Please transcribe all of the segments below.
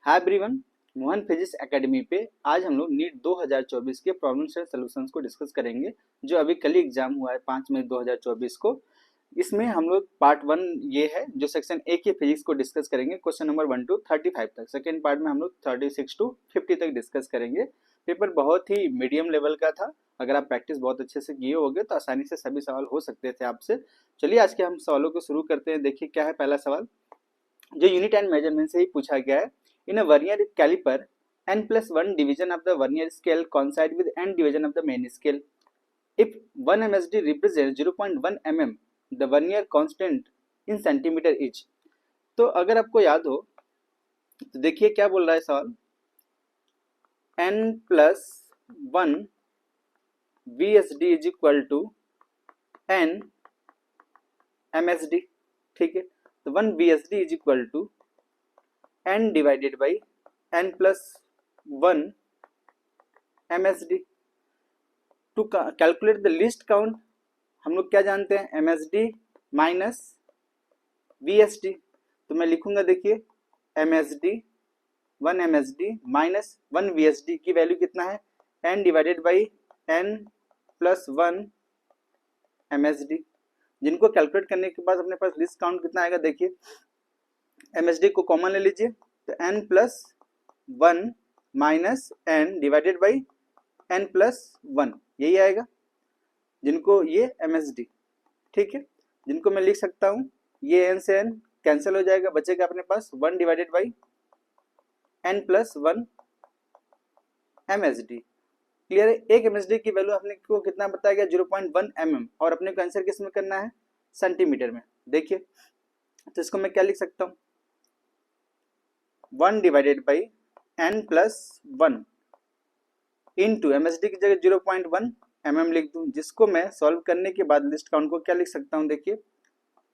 Hi everyone, Mohan physics academy पे आज हम लोग नीट 2024 के प्रॉब्लम्स एंड सॉल्यूशंस को डिस्कस करेंगे जो अभी कल ही एग्जाम हुआ है 5 मई 2024 को। इसमें हम लोग पार्ट 1 ये है जो सेक्शन ए के फिजिक्स को डिस्कस करेंगे, क्वेश्चन नंबर 1 टू 35 तक। सेकेंड पार्ट में हम लोग 36 टू 50 तक डिस्कस करेंगे। पेपर बहुत ही मीडियम लेवल का था, अगर आप प्रैक्टिस बहुत अच्छे से किए होगे तो आसानी से सभी सवाल हो सकते थे आपसे। चलिए आज के हम सवालों को शुरू करते हैं। देखिए क्या है पहला सवाल, जो यूनिट एंड मेजरमेंट से ही पूछा गया है। In a vernier caliper, n+1 division of the vernier scale coincide with n division of the main scale. If 1 MSD represents 0.1 mm, the vernier constant in centimeter is. तो अगर आपको याद हो तो देखिए क्या बोल रहा है सवाल, n+1 VSD is equal to n MSD। ठीक है, तो 1 VSD is equal to n divided by n+1 MSD। To calculate the least count हम लोग क्या जानते हैं, MSD माइनस VSD। तो मैं लिखूंगा, देखिए MSD 1 MSD माइनस 1 VSD की वैल्यू कितना है, n divided by n+1 MSD। जिनको कैलकुलेट करने के बाद अपने पास लीस्ट काउंट कितना आएगा, देखिए MSD को कॉमन ले लीजिए तो n+1 minus n divided by n+1 यही आएगा, जिनको ये MSD। ठीक है, जिनको मैं लिख सकता हूँ ये n से n कैंसिल हो जाएगा, बचेगा अपने पास 1 divided by n+1 MSD। Clear है, एक MSD की वैल्यू अपने को कितना बताया गया, 0.1 mm, और अपने को आंसर किस में करना है, सेंटीमीटर में। देखिए तो इसको मैं क्या लिख सकता हूँ, 1 divided by n+1 into MSD की जगह 0.1 mm लिख दूं, जिसको मैं सॉल्व करने के बाद लिस्ट काउंट को क्या लिख सकता हूं, देखिए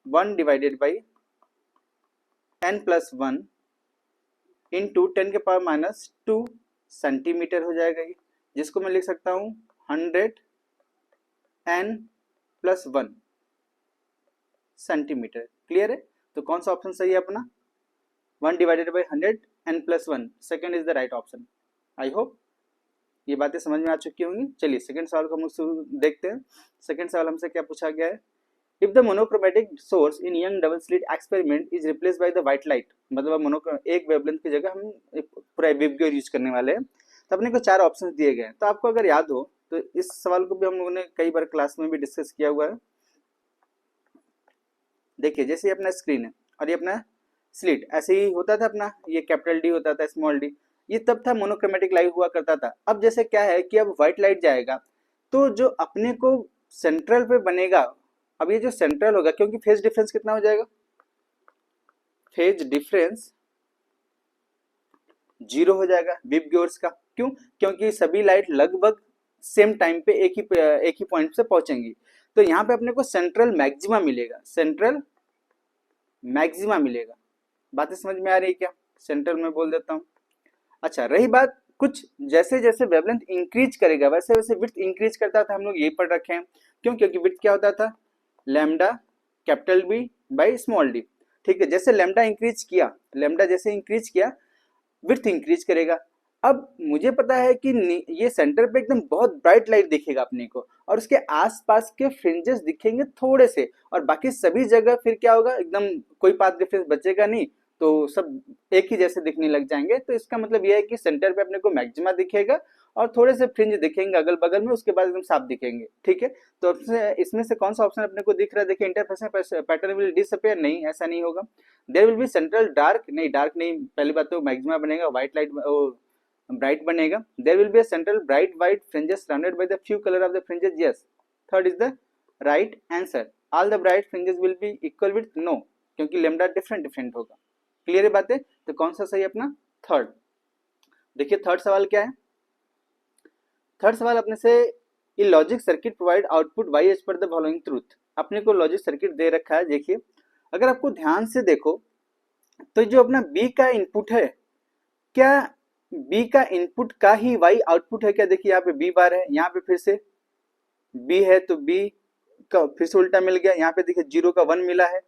1 डिवाइडेड बाई n+1 इंटू 10 के पावर माइनस 2 सेंटीमीटर हो जाएगा ये, जिसको मैं लिख सकता हूं 100 n+1 सेंटीमीटर। क्लियर है, तो कौन सा ऑप्शन सही है अपना, 1 divided by 100 n+1, second is the right option. I hope ये बातें समझ में आ चुकी होंगी। चलिए सेकंड सवाल को हम लोग देखते हैं। सेकंड सवाल हमसे क्या पूछा गया है, if the monochromatic source in young double slit experiment is replace by the white light, मतलब एक वेवलेंथ की जगह हम पूरा विबग्योर यूज करने वाले हैं, तो अपने को 4 ऑप्शन दिए गए हैं। तो आपको अगर याद हो तो इस सवाल को भी हम लोगों ने कई बार क्लास में भी डिस्कस किया हुआ है। देखिए जैसे अपना स्क्रीन है और ये अपना स्लिट ऐसे ही होता था, अपना ये कैपिटल डी होता था, स्मॉल डी, ये तब था मोनोक्रोमेटिक लाइट हुआ करता था। अब जैसे क्या है कि अब व्हाइट लाइट जाएगा तो जो अपने को सेंट्रल पे बनेगा, अब ये जो सेंट्रल होगा, क्योंकि फेज डिफरेंस कितना हो जाएगा, फेज डिफरेंस 0 हो जाएगा विबग्योर्स का। क्यों, क्योंकि सभी लाइट लगभग सेम टाइम पे एक ही पॉइंट से पहुंचेंगी। तो यहाँ पे अपने को सेंट्रल मैक्सिमा मिलेगा, सेंट्रल मैक्सिमा मिलेगा। बातें समझ में आ रही है क्या, सेंट्रल में बोल देता हूँ। अच्छा, रही बात कुछ जैसे जैसे वेवलेंथ इंक्रीज करेगा वैसे वैसे विड्थ इंक्रीज करता था, हम लोग यही पढ़ रखे हैं। क्यों, क्योंकि विड्थ क्या होता था, lambda capital B by small D. ठीक है, जैसे लैम्डा इंक्रीज किया, लैम्डा जैसे इंक्रीज किया विड्थ इंक्रीज करेगा। अब मुझे पता है कि ये सेंटर पे एकदम बहुत ब्राइट लाइट दिखेगा अपने को, और उसके आसपास के फ्रिंजेस दिखेंगे थोड़े से, और बाकी सभी जगह फिर क्या होगा, एकदम कोई पाथ डिफरेंस बचेगा नहीं, तो सब एक ही जैसे दिखने लग जाएंगे। तो इसका मतलब यह है कि सेंटर पे अपने को मैक्सिमा दिखेगा और थोड़े से फ्रिंज दिखेंगे अगल बगल में, उसके बाद एकदम साफ दिखेंगे। ठीक है, तो इसमें से कौन सा ऑप्शन अपने को दिख रहा है, देखिए इंटरफेरेंस पैटर्न विल डिसअपीयर, नहीं ऐसा नहीं होगा। There will be central dark, नहीं डार्क नहीं, पहली बात तो मैक्सिमा बनेगा, व्हाइट लाइट ब्राइट बनेगा। There will be a central bright white fringes surrounded by the few colour of the fringes, yes, third is the right answer. All the bright fringes will be equal with, no, क्योंकि lambda different होगा। Clear है बातें, तो कौन सा सही अपना, third. देखिए थर्ड सवाल क्या है, थर्ड सवाल अपने से, ये logic circuit provide output Y as per the following truth. अपने को लॉजिक सर्किट दे रखा है। देखिए अगर आपको ध्यान से देखो तो जो अपना बी का इनपुट है, क्या बी का इनपुट का ही वाई आउटपुट है क्या, देखिए यहाँ पे बी बार है, यहाँ पे फिर से बी है तो बी का फिर से उल्टा मिल गया, यहाँ पे देखिए 0 का 1 मिला है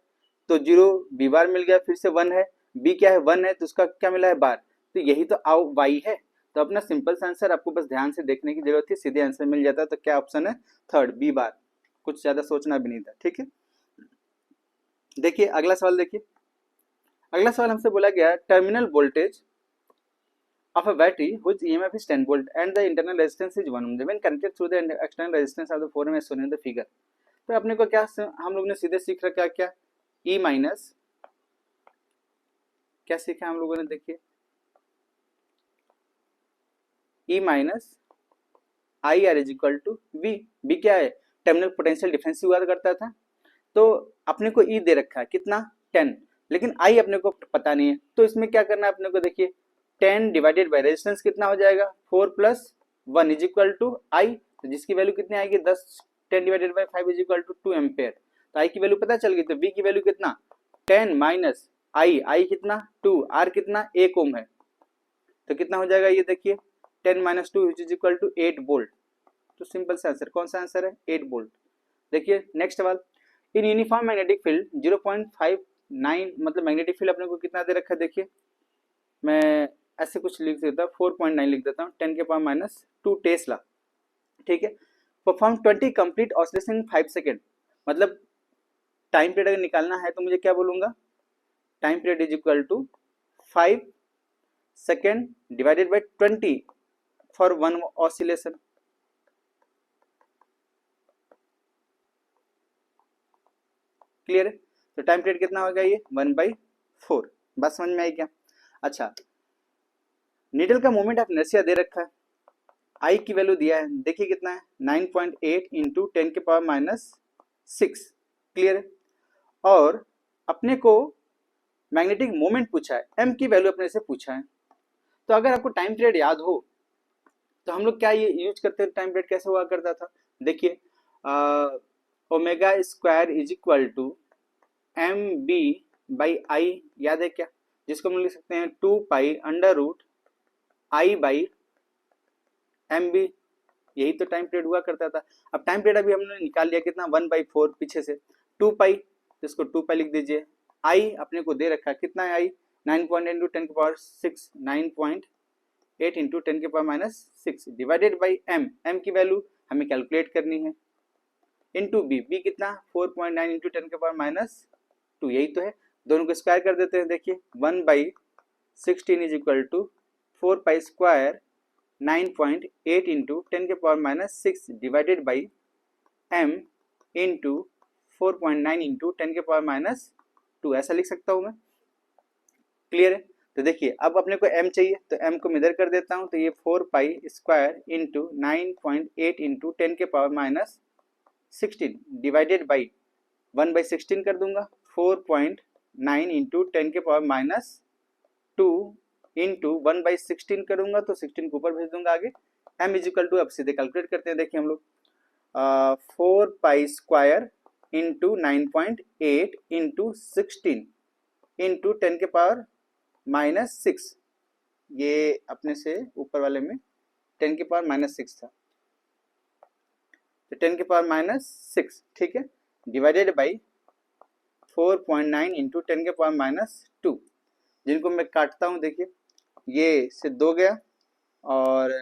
तो 0 बी बार मिल गया, फिर से 1 है, बी क्या है 1 है तो उसका क्या मिला है बार, तो यही तो y है। तो अपना सिंपल सा आंसर आपको बस ध्यान से देखने की जरूरत थी, सीधे आंसर मिल जाता। तो क्या ऑप्शन है? Third, B bar. कुछ ज्यादा सोचना भी नहीं था, ठीक है। देखिए अगला सवाल देखिए। अगला सवाल हमसे बोला गया terminal voltage of a battery whose EMF is 10 volt and the internal resistance is 1 ohm when connected through the external resistance of the 4 ohm as shown in the figure। तो अपने को क्या हम लोग ने सीधे सीख रखा क्या? E माइनस क्या सीखा हम लोगों ने? देखिए E minus I R is equal to V. B क्या है? टर्मिनल पोटेंशियल डिफरेंस हुआ करता था। तो अपने को ई दे रखा है कितना? 10, लेकिन आई अपने को पता नहीं है। तो इसमें क्या करना है अपने को? देखिए 10 डिवाइडेड बाय रेजिस्टेंस कितना हो जाएगा? 4 plus 1 is equal to I, तो जिसकी वैल्यू कितनी आएगी? 10। 10 divided by 5 is equal to 2 ampere. तो आई की वैल्यू पता चल गई। तो वी की वैल्यू कितना? 10 माइनस आई, आई कितना? 2, आर कितना? 1 ओम है। तो कितना हो जाएगा ये देखिए 10 minus 2 is equal to 8 volt. तो सिंपल सा आंसर, कौन सा आंसर है? 8 वोल्ट। देखिए नेक्स्ट सवाल। इन यूनिफॉर्म मैग्नेटिक फील्ड 0.59 मतलब मैग्नेटिक फील्ड अपने को कितना दे रखा है? देखिए मैं ऐसे कुछ लिख देता हूँ, 4.9 लिख देता हूँ, 10 के पावर माइनस 2 टेस्ला, ठीक है। Perform 20 complete oscillation in 5 second. मतलब टाइम पीरियड अगर निकालना है तो मुझे क्या बोलूंगा? Time period is equal to 5 second divided by 20 for 1 oscillation. Clear है? तो टाइम पीरियड कितना होगा? ये 1/4। बात समझ में आई क्या? अच्छा, नीडल का मोमेंट ऑफ इनर्शिया दे रखा है, आई की वैल्यू दिया है, देखिए कितना है? 9.8 इंटू 10 के पावर माइनस 6। क्लियर है? और अपने को मैग्नेटिक मोमेंट पूछा है, एम की वैल्यू अपने से पूछा है। तो अगर आपको टाइम पीरियड याद हो तो हम लोग क्या ये यूज करते हैं? टाइम पीरियड कैसे हुआ करता था? देखिए omega square is equal to M B by I, याद है क्या? जिसको हम लिख सकते हैं 2 pi under root I by M B. यही तो टाइम पीरियड हुआ करता था। अब टाइम पीरियड अभी हमने निकाल लिया कितना? 1/4 पीछे से 2 पाई, तो इसको 2 पाई लिख दीजिए। आई अपने को दे रखा कितना है? आई 9.8 इंटू 10 के पावर 6, 9.8 इंटू 10 के power minus 6 divided by M, M की वैल्यू हमें कैलकुलेट करनी है, इंटू बी, बी कितना? 4.9 इंटू 10 के पावर माइनस 2। यही तो है, दोनों को स्क्वायर कर देते हैं। देखिए 1/16 is equal to 4 pi square 9.8 into 10 के power minus 6 divided by M into 4.9 into 10 के पावर माइनस 2, ऐसा लिख सकता हूँ मैं। क्लियर है? तो देखिए अब अपने को m चाहिए, तो m को मैं इधर कर देता हूँ। तो ये 4 पाई स्क्वायर इंटू 9.8 इंटू 10 के पावर माइनस 16 डिवाइडेड बाई 1/16 कर दूंगा। 4.9 इंटू 10 के पावर माइनस 2 इंटू 1/16 करूंगा, तो 16 को ऊपर भेज दूंगा आगे। m इज इक्वल टू, अब सीधे कैलकुलेट करते हैं। देखिए हम लोग 4 pi square into 9.8 into 16 into 10 के पावर माइनस 6, ये अपने से ऊपर वाले में 10 के पावर माइनस 6 था, तो 10 के पावर माइनस 6, ठीक है, डिवाइडेड बाई 4.9 इंटू 10 के पावर माइनस 2, जिनको मैं काटता हूँ। देखिए ये से 2 गया और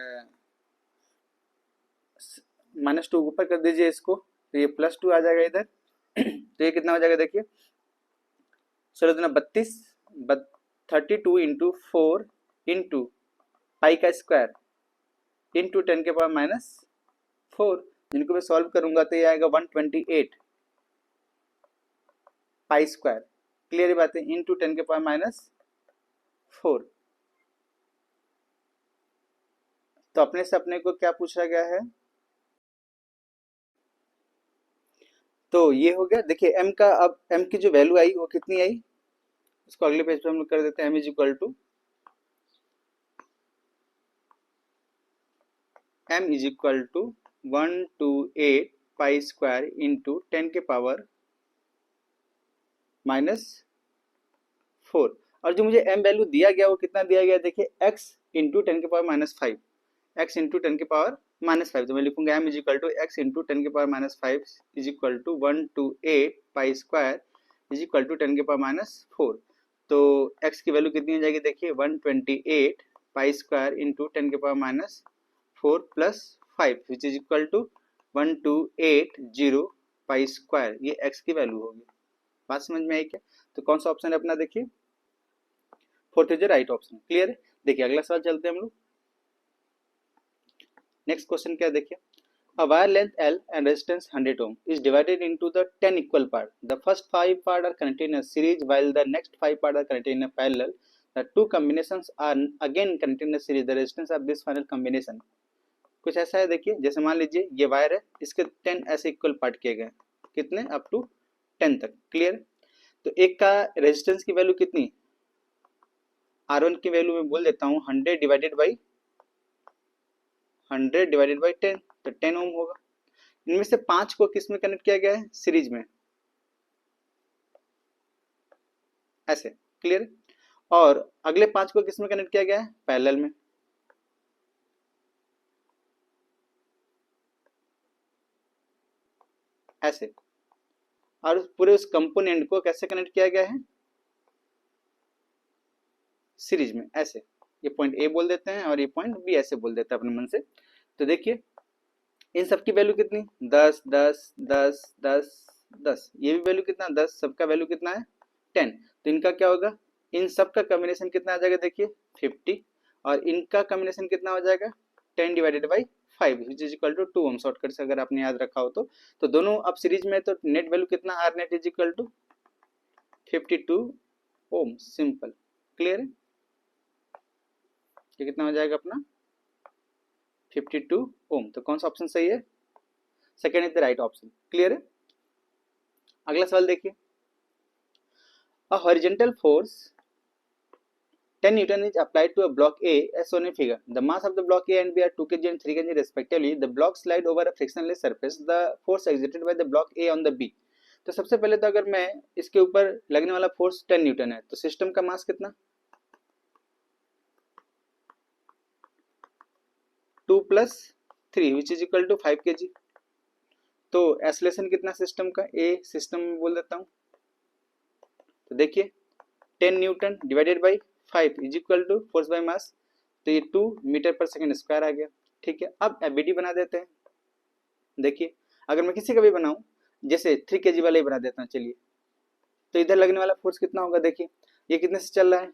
-2 ऊपर कर दीजिए इसको, तो ये +2 आ जाएगा इधर। तो ये कितना हो जाएगा? देखिए 16×32 32 इंटू 4 इंटू पाई का स्क्वायर इंटू 10 के पावर माइनस 4, जिनको मैं सॉल्व करूंगा तो ये आएगा 128 पाई स्क्वायर। क्लियर बात है? इंटू 10 के पावर माइनस 4। तो अपने से अपने को क्या पूछा गया है? तो ये हो गया। देखिए m का, अब m की जो वैल्यू आई वो कितनी आई, इसको अगले पेज पे हम लोग कर देते हैं। m is equal to m is equal to 128 pi square into 10 के पावर माइनस 4। और जो मुझे m वैल्यू दिया गया वो कितना दिया गया? देखिए x इंटू 10 के पावर माइनस 5, x इंटू 10 के पावर माइनस 5, तो मैं लिखूंगा m is equal to x into 10 के power minus 5 is equal to 128 pi square is equal to 10 के पावर माइनस 4। तो x की वैल्यू कितनी हो जाएगी? देखिए 128 pi square into 10⁻⁴ plus 5 which is equal to 1280 pi square. ये x की वैल्यू होगी। बात समझ में आई क्या? तो कौन सा ऑप्शन है अपना? देखिए fourth is the right option. Clear है? देखिए अगला सवाल चलते हैं हम लोग। नेक्स्ट क्वेश्चन क्या है देखिए। A wire length L and resistance 100 ohm is divided into the 10 equal parts. The first 5 parts are connected in a series while the next 5 parts are connected in a parallel. The two combinations are again connected in a series. The resistance of this final combination कुछ ऐसा है देखिए। जैसे मान लीजिए ये wire है, इसके 10 ऐसे इक्वल पार्ट किए गए। कितने? अप टू 10 तक। क्लियर? तो एक का रेजिस्टेंस की वैल्यू कितनी? R1 की वैल्यू मैं बोल देता हूँ 100 डिवाइडेड बाई 10 तो 10 ओम होगा। इनमें से 5 को किस में कनेक्ट किया गया है? सीरीज में, ऐसे। क्लियर? और अगले 5 को किस में कनेक्ट किया गया है? पैरेलल में, ऐसे। और पूरे उस कंपोनेंट को कैसे कनेक्ट किया गया है? सीरीज में, ऐसे। ये पॉइंट ए बोल देते हैं और ये पॉइंट बी ऐसे बोल देते हैं अपने मन से। तो देखिए इन सब की वैल्यू कितनी? 10 10 10 10 10। ये भी वैल्यू कितना? 10। सबका वैल्यू कितना है? 10। तो इनका क्या होगा? इन सब का कॉम्बिनेशन कितना आ जाएगा? देखिए 50। और इनका कॉम्बिनेशन कितना हो जाएगा? 10 divided by 5 which is equal to 2 ohm. Shortcut से अगर आपने याद रखा हो तो दोनों अब सीरीज में, तो नेट वैल्यू कितना? R net is equal to 52 ohm. Simple. Clear है? ये कितना हो जाएगा अपना? 52 ओम। तो कौन सा ऑप्शन सही है? Second is the right option. Clear है? अगला सवाल देखिए। A horizontal force 10 Newton is applied to a block A as shown in figure. The mass of the block A and B are 2 kg and 3 kg respectively. The block slide over a frictionless surface. The force exerted by the block A on the B. तो सबसे पहले तो अगर मैं इसके ऊपर लगने वाला फोर्स 10 न्यूटन है, तो सिस्टम का मास कितना? 2 plus 3 which is equal to 5 kg। तो एक्सेलरेशन कितना सिस्टम का? ए सिस्टम में बोल देता हूँ। तो देखिए 10 newton divided by 5 is equal to force by mass. तो ये 2 मीटर पर सेकंड स्क्वायर आ गया। ठीक है, अब एबीडी बना देते हैं। देखिए अगर मैं किसी का भी बनाऊं, जैसे 3 kg वाला ही बना देता हूँ चलिए। तो इधर लगने वाला फोर्स कितना होगा? देखिए ये कितने से चल रहा है?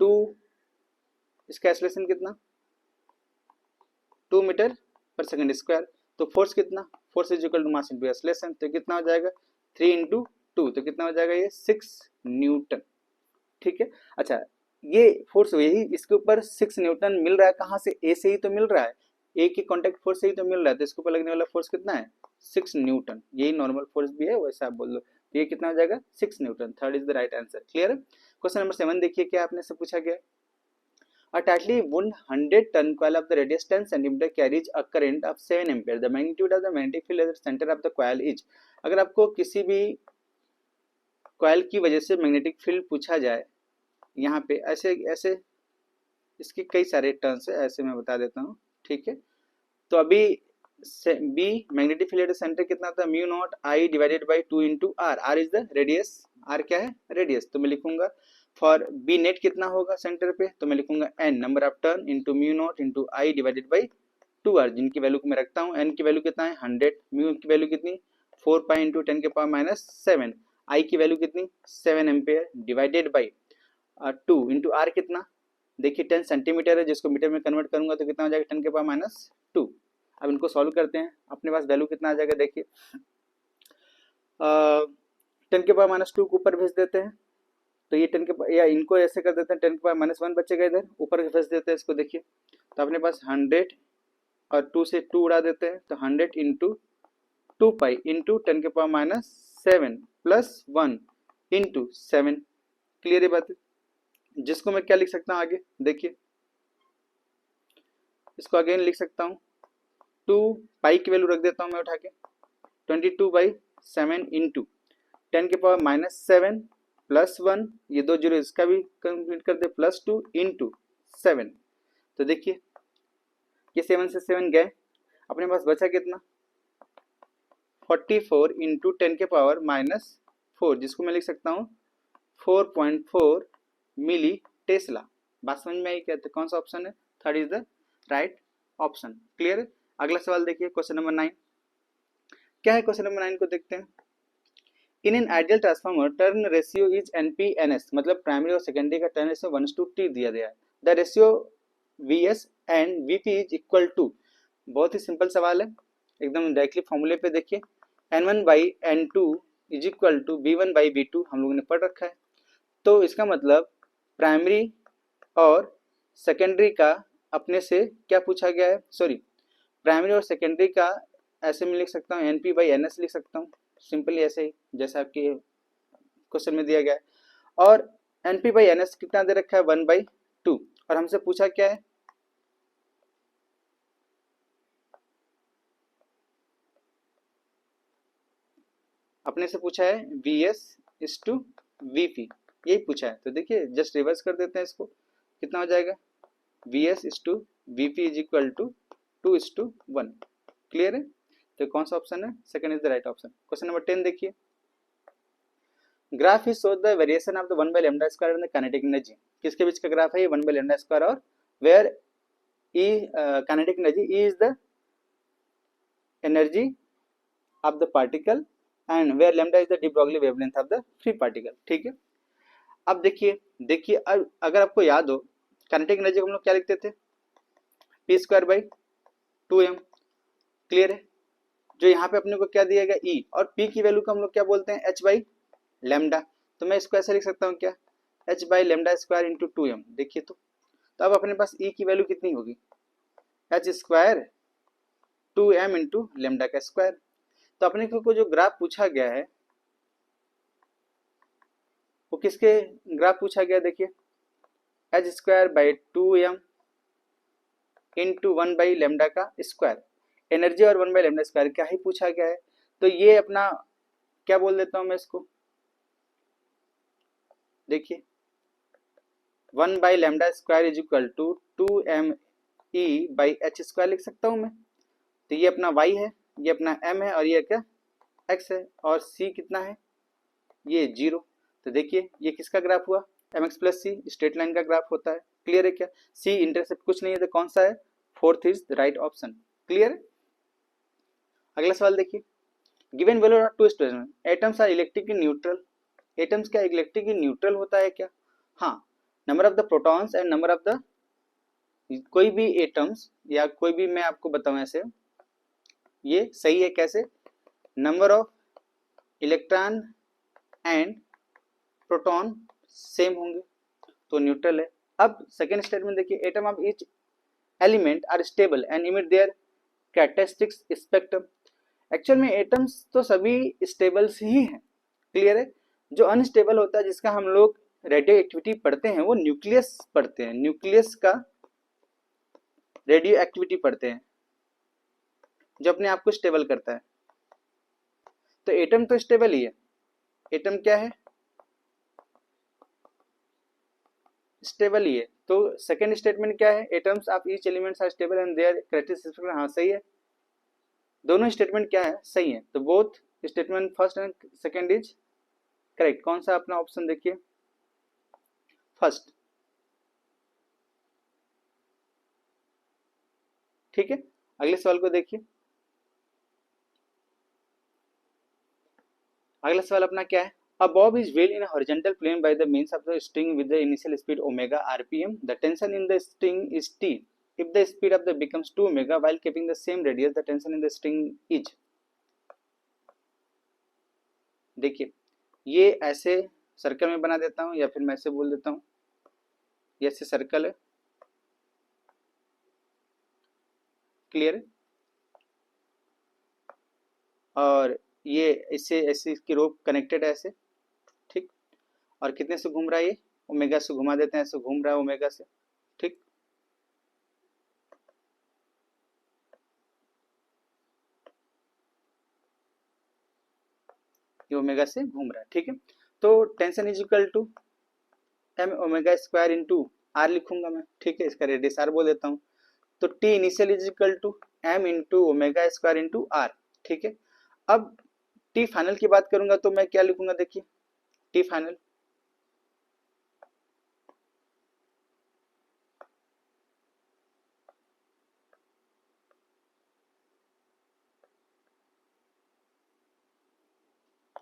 2। इसका एक्सेलरेशन कितना? 2 मीटर पर सेकंड स्क्वायर। तो फोर्स कितना? Force is equal to mass into acceleration. तो कितना हो जाएगा? 3 इंटू 2। तो कितना हो जाएगा? ये 6 न्यूटन। ठीक है। अच्छा ये फोर्स यही इसके ऊपर 6 न्यूटन मिल रहा है कहाँ से? ए से ही तो मिल रहा है। ए की कांटेक्ट फोर्स से ही तो मिल रहा है। तो इसके ऊपर लगने वाला फोर्स कितना है? 6 न्यूटन। यही नॉर्मल फोर्स भी है, वैसा आप बोल दो। तो ये कितना हो जाएगा? 6 Newton. Third is the right answer. Clear है? क्वेश्चन नंबर 7 देखिए क्या आपने से पूछा गया। A tightly wound 100 ton coil of the radius 10 cm carries a current of 7 ampere. The magnitude of the magnetic field at the center of the coil is। अगर आपको किसी भी कॉइल की वजह से मैग्नेटिक फील्ड पूछा जाए, यहाँ पे ऐसे ऐसे इसके कई सारे टर्म्स है, ऐसे मैं बता देता हूँ। ठीक है, तो अभी बी मैग्नेटिक फील्ड सेंटर कितना था? Mu naught I divided by 2 into R. R is the radius. R क्या है? रेडियस। तो मैं लिखूंगा फॉर बी नेट कितना होगा सेंटर पे? तो मैं लिखूंगा N number of turn into mu naught into I divided by 2 R, जिनकी वैल्यू को मैं रखता हूँ। एन की वैल्यू कितना है? 100। म्यू की वैल्यू कितनी? 4 पाई इंटू 10⁻⁷। आई की वैल्यू कितनी? 7 ampere divided by 2 into R कितना? देखिए 10 सेंटीमीटर है, जिसको मीटर में कन्वर्ट करूंगा तो कितना हो जाएगा? 10⁻⁻2। अब इनको सॉल्व करते हैं। अपने पास वैल्यू कितना आ जाएगा? देखिए 10⁻⁻2 को ऊपर भेज देते हैं, तो ये 10 के, या इनको ऐसे कर देते हैं 10⁻⁻1 बचेगा, इधर ऊपर भेज देते हैं इसको। देखिए तो अपने पास 100 और 2 से 2 उड़ा देते हैं, तो 100 into 2 pi into 10⁻⁷ plus 1 into 7। Clear है बात? जिसको मैं क्या लिख सकता हूँ आगे? देखिए इसको अगेन लिख सकता हूँ 2 पाई की वैल्यू रख देता हूँ मैं उठा के 22/7 इंटू 10⁻⁷ प्लस 1, ये 2 जीरो इसका भी कंप्लीट कर दे, प्लस 2 इंटू 7। तो देखिए ये 7 से 7 गए, अपने पास बचा कितना? 44 इंटू 10⁻⁻4, जिसको मैं लिख सकता हूँ 4.4 मिली टेस्ला। बात समझ में आई क्या? तो कौन सा ऑप्शन है? Third is the right option. Clear है? अगला सवाल देखिए, क्वेश्चन नंबर 9 क्या है? क्वेश्चन नंबर 9 को देखते हैं। In an ideal transformer turn ratio is NP/NS, मतलब प्राइमरी और सेकेंडरी का टर्न रेशियो 1:T दिया गया है। The ratio VS and VP is equal to, बहुत ही सिंपल सवाल है, एकदम डायरेक्टली फॉर्मूले पे देखिए, N1/N2 is equal to V1/V2 हम लोगों ने पढ़ रखा है। तो इसका मतलब प्राइमरी और सेकेंडरी का अपने से क्या पूछा गया है, सॉरी, प्राइमरी और सेकेंडरी का ऐसे में लिख सकता हूँ NP/NS लिख सकता हूँ, सिंपली ऐसे ही जैसे आपके क्वेश्चन में दिया गया है। और NP/NS कितना दे रखा है? 1/2। और हमसे पूछा क्या है? अपने से पूछा है VS/VP, यही पूछा है। तो देखिए जस्ट रिवर्स कर देते हैं इसको, कितना हो जाएगा? VS/VP is equal to 2:1। Clear है? तो कौन सा ऑप्शन है? Second is the right option. Question number 10 देखिए, graph is show the variation of the 1/λ² and the kinetic energy. किसके बीच का ग्राफ है ये? 1/λ² और where E kinetic energy, E is the energy of the particle and where lambda is the de Broglie wavelength of the free particle. ठीक है, अब देखिए देखिए अगर आपको याद हो, काइनेटिक एनर्जी को हम लोग क्या लिखते थे? P²/2m। क्लियर है? जो यहाँ पे अपने को क्या दिया गया? E, और P की वैल्यू को हम लोग क्या बोलते हैं? H/λ। तो मैं इसको ऐसे लिख सकता हूँ क्या? H/λ² into 2m। देखिए तो अब अपने पास E की वैल्यू कितनी होगी? H² 2m इंटू लेमडा का स्क्वायर। तो अपने को जो ग्राफ पूछा गया है वो किसके ग्राफ पूछा गया? देखिए H²/2m इंटू 1/λ का स्क्वायर, एनर्जी और 1/λ² क्या ही पूछा गया है। तो ये अपना क्या बोल देता हूं मैं इसको, देखिए 1/λ² इज इक्वल टू 2me/h² लिख सकता हूं मैं। तो ये अपना y है, ये अपना m है, और ये क्या? x है, और c कितना है? ये 0। तो देखिए ये किसका ग्राफ हुआ? mx plus c, straight line का ग्राफ होता है। क्लियर है क्या? c इंटरसेप्ट कुछ नहीं है, तो कौन सा है? Fourth is the right option. Clear है? अगला सवाल देखिए, given value of two statement, atoms are electrically neutral. Atoms क्या इलेक्ट्रिकली न्यूट्रल होता है क्या? हाँ, number of the protons and number of the, कोई भी एटम्स या कोई भी मैं आपको बताऊं ऐसे, ये सही है कैसे? Number of electron and proton same होंगे तो न्यूट्रल है। अब सेकेंड स्टेटमेंट देखिए, atom of each element are stable and emit their characteristics spectrum. Actual में एटम्स तो सभी स्टेबल्स ही हैं। क्लियर है? जो अनस्टेबल होता है, जिसका हम लोग रेडियो एक्टिविटी पढ़ते हैं, वो न्यूक्लियस पढ़ते हैं, न्यूक्लियस का रेडियो एक्टिविटी पढ़ते हैं, जो अपने आप को स्टेबल करता है। तो एटम तो स्टेबल ही है। एटम क्या है? स्टेबल ही है। तो सेकेंड स्टेटमेंट क्या है? Atoms of each elements are stable and their characteristics, हाँ सही है। दोनों स्टेटमेंट क्या है? सही है। तो both statement first and second is correct. कौन सा अपना ऑप्शन देखिए? फर्स्ट। ठीक है, अगले सवाल को देखिए। अगला सवाल अपना क्या है? A bob is wheel in a horizontal plane by the means of the string with the initial speed omega rpm. The tension in the string is T. If the speed of the becomes 2 omega while keeping the same radius, the tension in the string is. देखिए ये ऐसे circle में बना देता हूं, या फिर मैं ऐसे बोल देता हूं, ये ऐसे सर्कल है। क्लियर है? और ये इससे ऐसे इसकी रोप कनेक्टेड है ऐसे, ठीक। और कितने से घूम रहा है? ये ओमेगा से घुमा देते हैं, ऐसे घूम रहा है ओमेगा से, ठीक। ये ओमेगा से घूम रहा है, ठीक है। तो tension is equal to m⍵² into R लिखूंगा मैं, ठीक है। इसका रेडियस आर बोल देता हूँ। तो t initial is equal to m into ω² into R, ठीक है। अब t फाइनल की बात करूंगा तो मैं क्या लिखूंगा? देखिए t फाइनल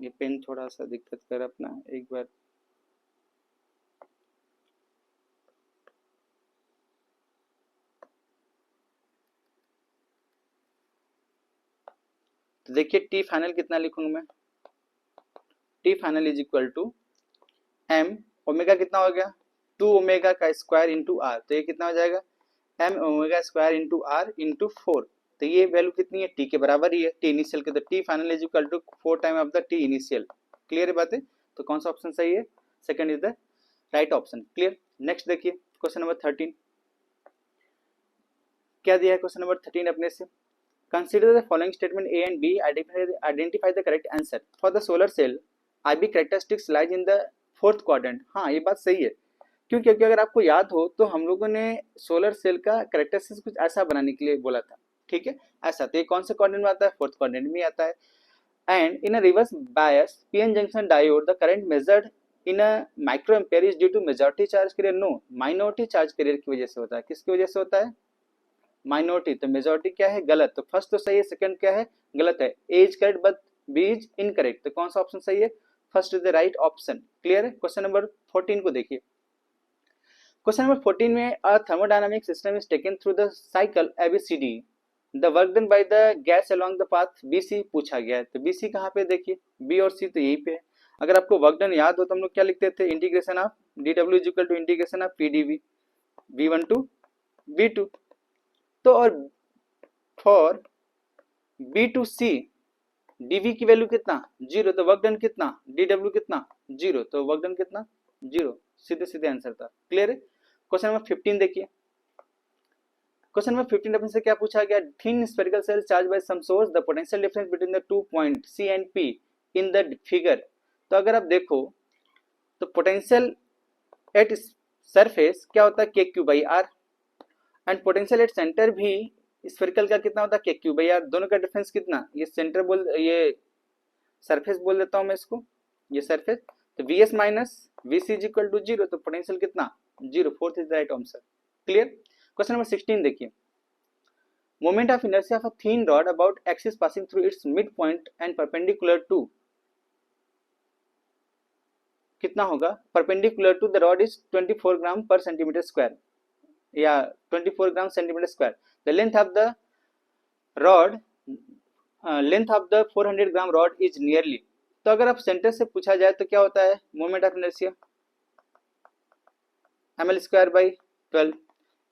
ये पेन थोड़ा सा दिक्कत कर अपना एक बार। तो देखिए टी फाइनल कितना लिखूंगा मैं, T final is equal to M omega कितना हो गया 2 ओमेगा का स्क्वायर इंटू आर, तो ये कितना हो जाएगा M omega square into R into 4। तो ये वैल्यू कितनी है टी के बराबर ही है, टी इनिशियल के, तो T final is equal to 4 time of the T initial. Clear है बातें? तो कौन सा ऑप्शन सही है, second is the right option. Clear. Next देखिए क्वेश्चन नंबर 13 क्या दिया है, क्वेश्चन नंबर 13 अपने से, consider the following statement A and B, identify the correct answer for the solar cell IB characteristics lies in the fourth quadrant. हाँ ये बात सही है, क्यों? क्योंकि अगर आपको याद हो तो हम लोगों ने सोलर सेल का कैरेक्टरिस्टिक्स कुछ ऐसा बनाने के लिए बोला था, ठीक है ऐसा। तो ये कौन से क्वाड्रेंट में आता है, फोर्थ क्वाड्रेंट में आता है। And in a reverse bias PN junction diode the current measured in a micro ampere is due to majority charge carrier, no minority charge carrier की वजह से होता है। किसकी वजह से होता है, माइनॉरिटी। तो मेजॉरिटी क्या है, गलत। तो फर्स्ट तो सही है, सेकंड क्या है, गलत है। A is correct but B is incorrect, तो कौन सा ऑप्शन सही है, first is the right option. Clear है। क्वेश्चन नंबर 14 को देखिए, क्वेश्चन नंबर 14 में a thermodynamic system is taken through the cycle ABCD, the work done by the gas along the path BC पूछा गया है। तो बीसी कहाँ पे, देखिए बी और सी तो यहीं पे है। अगर आपको वर्क डन याद हो तो हम लोग क्या लिखते थे, integration of D W is equal to integration of PDV V1 to V2। तो और for B to C DV की वैल्यू कितना, 0, तो वर्क डन कितना, डीडब्ल्यू कितना, 0, तो वर्क डन कितना, 0। सीधे सीधे आंसर था। क्लियर है। क्वेश्चन नंबर 15 देखिए, क्वेश्चन नंबर 15 अपने से क्या पूछा गया, thin spherical shell charge by some source the potential difference between the 2 point C and P in the figure. तो अगर आप देखो तो पोटेंशियल एट सरफेस क्या होता है, K Q by R, and potential at centre भी स्फेरिकल का कितना होता है, के क्यू बाई आर। दोनों का डिफरेंस कितना, ये सेंटर बोल, ये सरफेस बोल देता हूं मैं इसको, ये सरफेस। तो V S minus V C is equal to 0, तो पोटेंशियल कितना, 0। Fourth is the right answer. Clear. Question number 16 देखिए, moment of inertia of a thin rod about axis passing through its mid point and perpendicular to, कितना होगा, perpendicular to the rod is 24 gram per centimetre square, या 24 gram centimetre square. The length of the rod, length of the 400 gram rod is nearly. तो अगर आप centre से पूछा जाए तो क्या होता है, moment of inertia ml square by 12,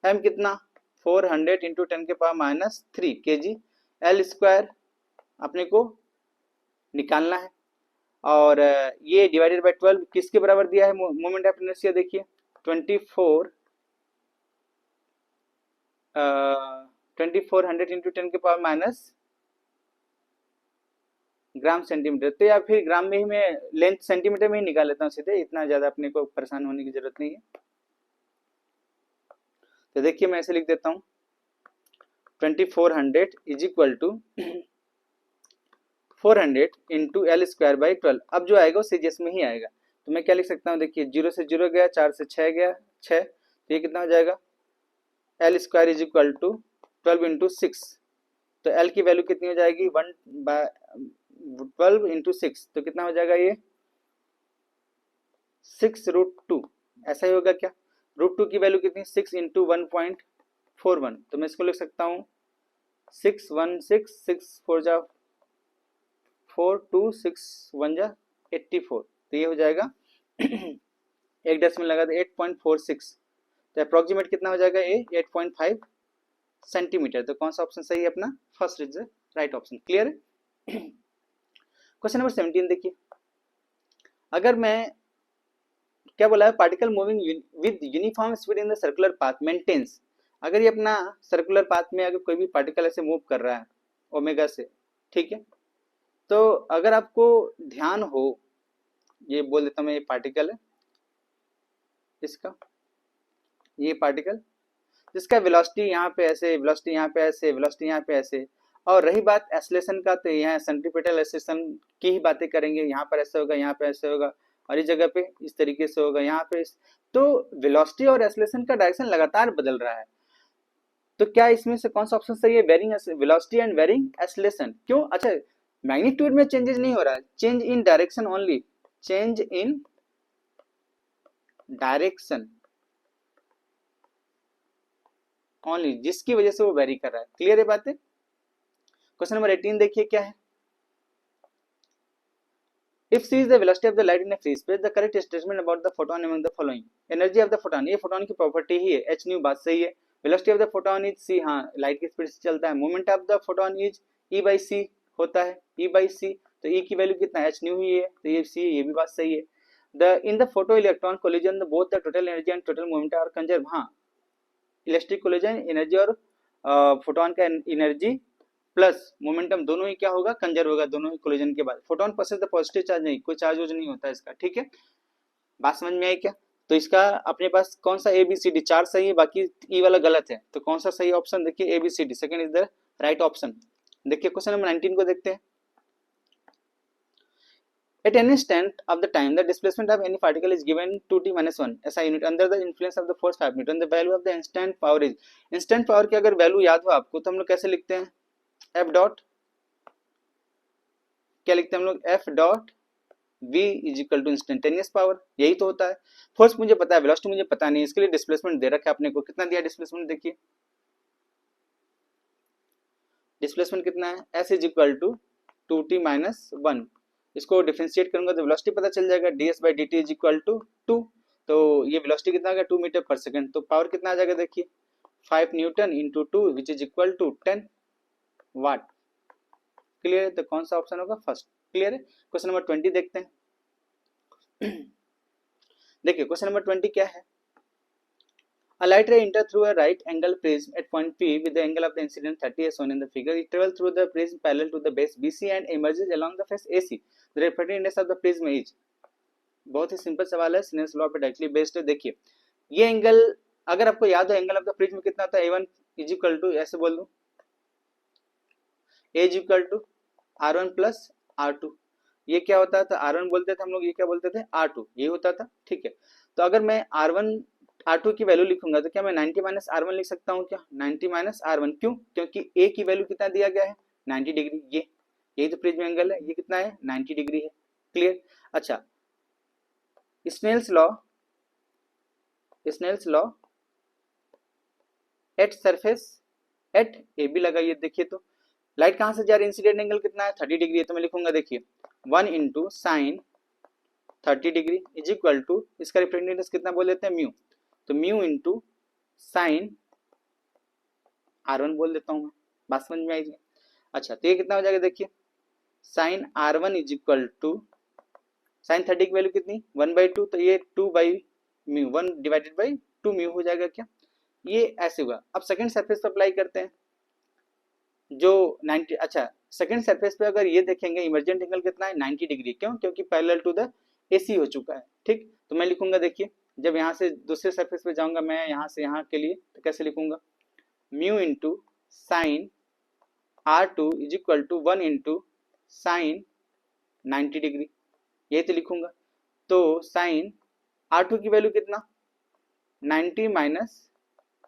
m कितना 400 इंटू 10 के power minus 3 kg, l square अपने को निकालना है, और ये डिवाइडेड बाई 12 किसके बराबर दिया है मोमेंट ऑफ इनर्शिया, देखिए 2400 इंटू 10 के पावर माइनस ग्राम सेंटीमीटर। तो या फिर ग्राम में ही मैं लेंथ सेंटीमीटर में ही निकाल लेता हूँ सीधे, इतना ज्यादा अपने को परेशान होने की जरूरत नहीं है। तो देखिए मैं ऐसे लिख देता हूँ 2400 is equal to 400 into L square by 12। अब जो आएगा वो सीजीएस में ही आएगा। तो मैं क्या लिख सकता हूँ, देखिए 0 से 0 गया, 4 से 6 गया 6, तो ये कितना हो जाएगा, L square is equal to 12 into 6। तो एल की वैल्यू कितनी हो जाएगी, 12 इंटू 6, तो कितना हो जाएगा ये 6√2। ऐसा ही होगा क्या, √2 की वैल्यू कितनी, 6 इंटू 1.41। तो मैं इसको लिख सकता हूँ 616 6 4 जा 4 2 6 1 जा 84। तो ये हो जाएगा एक डेसिमल लगा दे 8.46, तो अप्रोक्सीमेट कितना हो जाएगा ये 8.5 सेंटीमीटर। तो कौन सा ऑप्शन सही है अपना, first is the right option. Clear है। क्वेश्चन नंबर 17 देखिए, अगर मैं क्या बोला है, particle moving with uniform speed in the circular path maintains, अगर ये अपना सर्कुलर पाथ में अगर कोई भी पार्टिकल ऐसे मूव कर रहा है ओमेगा से, ठीक है, तो अगर आपको ध्यान हो, ये बोल देता हूँ मैं, ये पार्टिकल है, इसका ये पार्टिकल जिसका वेलोसिटी यहाँ पे ऐसे, वेलोसिटी यहाँ पे ऐसे, वेलोसिटी यहाँ पे ऐसे। और रही बात एक्सेलरेशन का, तो यहाँ सेंट्रीपिटल एक्सेलरेशन की ही बातें करेंगे, यहाँ पर ऐसे होगा, यहाँ पे ऐसे होगा, और इस जगह पे इस तरीके से होगा, यहाँ पे तो वेलोसिटी और एक्सेलरेशन का डायरेक्शन लगातार बदल रहा है। तो क्या इसमें से कौन सा ऑप्शन सही है, varying velocity and varying acceleration. क्यों, अच्छा मैग्नीट्यूड में चेंजेस नहीं हो रहा है, change in direction only, change in direction only, जिसकी वजह से वो वेरी कर रहा है। क्लियर है बातें? क्वेश्चन नंबर 18 देखिए क्या है। If c is the velocity of the light in a free space, the correct statement about the photon among the following. Energy of the photon, ये फोटोन की प्रॉपर्टी ही है, h न्यू, बात सही है। Velocity of the photon is c, हाँ light की speed से चलता है। Moment of the photon is e by c होता है, e by c, तो e की वैल्यू कितना h न्यू ही है, तो ये c है, ये भी बात सही है। The in the photo electron collision, both the total energy and total moment are conserved, हाँ इलेक्ट्रिक कोलिजन एनर्जी और फोटोन का एनर्जी प्लस मोमेंटम दोनों ही क्या होगा, कंजर्व होगा दोनों ही कोलिजन के बाद। Photon possess the positive charge, नहीं कोई चार्ज नहीं होता इसका, ठीक है। बात समझ में आई क्या? तो इसका अपने पास कौन सा ए बी सी डी, चार सही है, बाकी ई वाला गलत है, तो कौन सा सही ऑप्शन देखिए, A B C D, second is the right option. देखिए क्वेश्चन नंबर 19 को देखते हैं। At any instant of the time, the displacement of any particle is given 2t minus 1 SI unit under the influence of the force 5 Newton. The value of the instant power is, instant power की अगर value याद हो आपको तो हम लोग कैसे लिखते हैं, F डॉट, क्या लिखते हैं हम लोग, F dot V is equal to instantaneous power, यही तो होता है। फोर्स मुझे पता है, वेलोसिटी मुझे पता नहीं, इसके लिए डिस्प्लेसमेंट दे रखा है अपने को, कितना दिया डिस्प्लेसमेंट देखिए, डिस्प्लेसमेंट कितना है, S is equal to 2t minus 1, इसको डिफरेंशिएट करूंगा तो वेलोसिटी पता चल जाएगा, ds by D T is equal to 2, तो ये वेलोसिटी कितना आ गया 2 मीटर पर सेकंड, तो पावर कितना आ जाएगा देखिए 5 newton into 2 which is equal to 10 watt. Clear है? तो कौन सा ऑप्शन होगा, फर्स्ट। क्लियर है? क्वेश्चन नंबर 20 देखते हैं। देखिए क्वेश्चन नंबर 20 क्या है, A light ray enters through a right angle prism at point P with the angle of the incident 30 as shown in the figure. It travels through the prism parallel to the base BC and emerges along the face AC. The refractive index of the prism is, बहुत ही simple सवाल है, Snell's law पे directly based है। देखिए ये angle अगर आपको याद हो, एंगल ऑफ द प्रिज्म कितना था, A1 इज इक्वल टू, ऐसे बोल दूं, A is equal to R1 plus R2, ये क्या होता था, R1 बोलते थे हम लोग, ये क्या बोलते थे, R2, ये होता था, ठीक है। तो अगर मैं R1 R2 की वैल्यू लिखूंगा तो क्या मैं 90 माइनस R1 लिख सकता हूँ क्या, 90 माइनस R1, क्यों, क्योंकि A की वैल्यू कितना दिया गया है 90 डिग्री, ये यही तो प्रिज्म एंगल है, ये कितना है 90 डिग्री है। क्लियर? अच्छा, Snell's law, Snell's law at surface at A B लगाइए, देखिए तो लाइट कहां से जा रही है, इंसिडेंट एंगल कितना है 30 डिग्री है, तो मैं लिखूंगा देखिए 1 into sine 30 degree is equal to, इसका रिफ्रेक्टिव इंडेक्स कितना बोल देते हैं म्यू, तो म्यू इंटू साइन R1 बोल देता हूं मैं, बात समझ में आई। अच्छा तो ये कितना हो जाएगा देखिए, sine R1 is equal to sine 30 की वैल्यू कितनी 1/2, तो ये 2/म्यू 1 डिवाइडेड बाई 2 म्यू हो जाएगा क्या, ये ऐसे होगा। अब सेकंड सरफेस पे अप्लाई करते हैं जो 90, अच्छा सेकंड सरफेस पे अगर ये देखेंगे इमर्जेंट एंगल कितना है 90 डिग्री, क्यों, क्योंकि पैरेलल टू द AC हो चुका है, ठीक। तो मैं लिखूंगा देखिए, जब यहाँ से दूसरे सरफेस पे जाऊंगा मैं यहाँ से यहाँ के लिए, तो कैसे लिखूंगा, mu into sine R2 is equal to 1 into sine 90 degree, यही तो लिखूंगा। तो साइन R2 की वैल्यू कितना 90 minus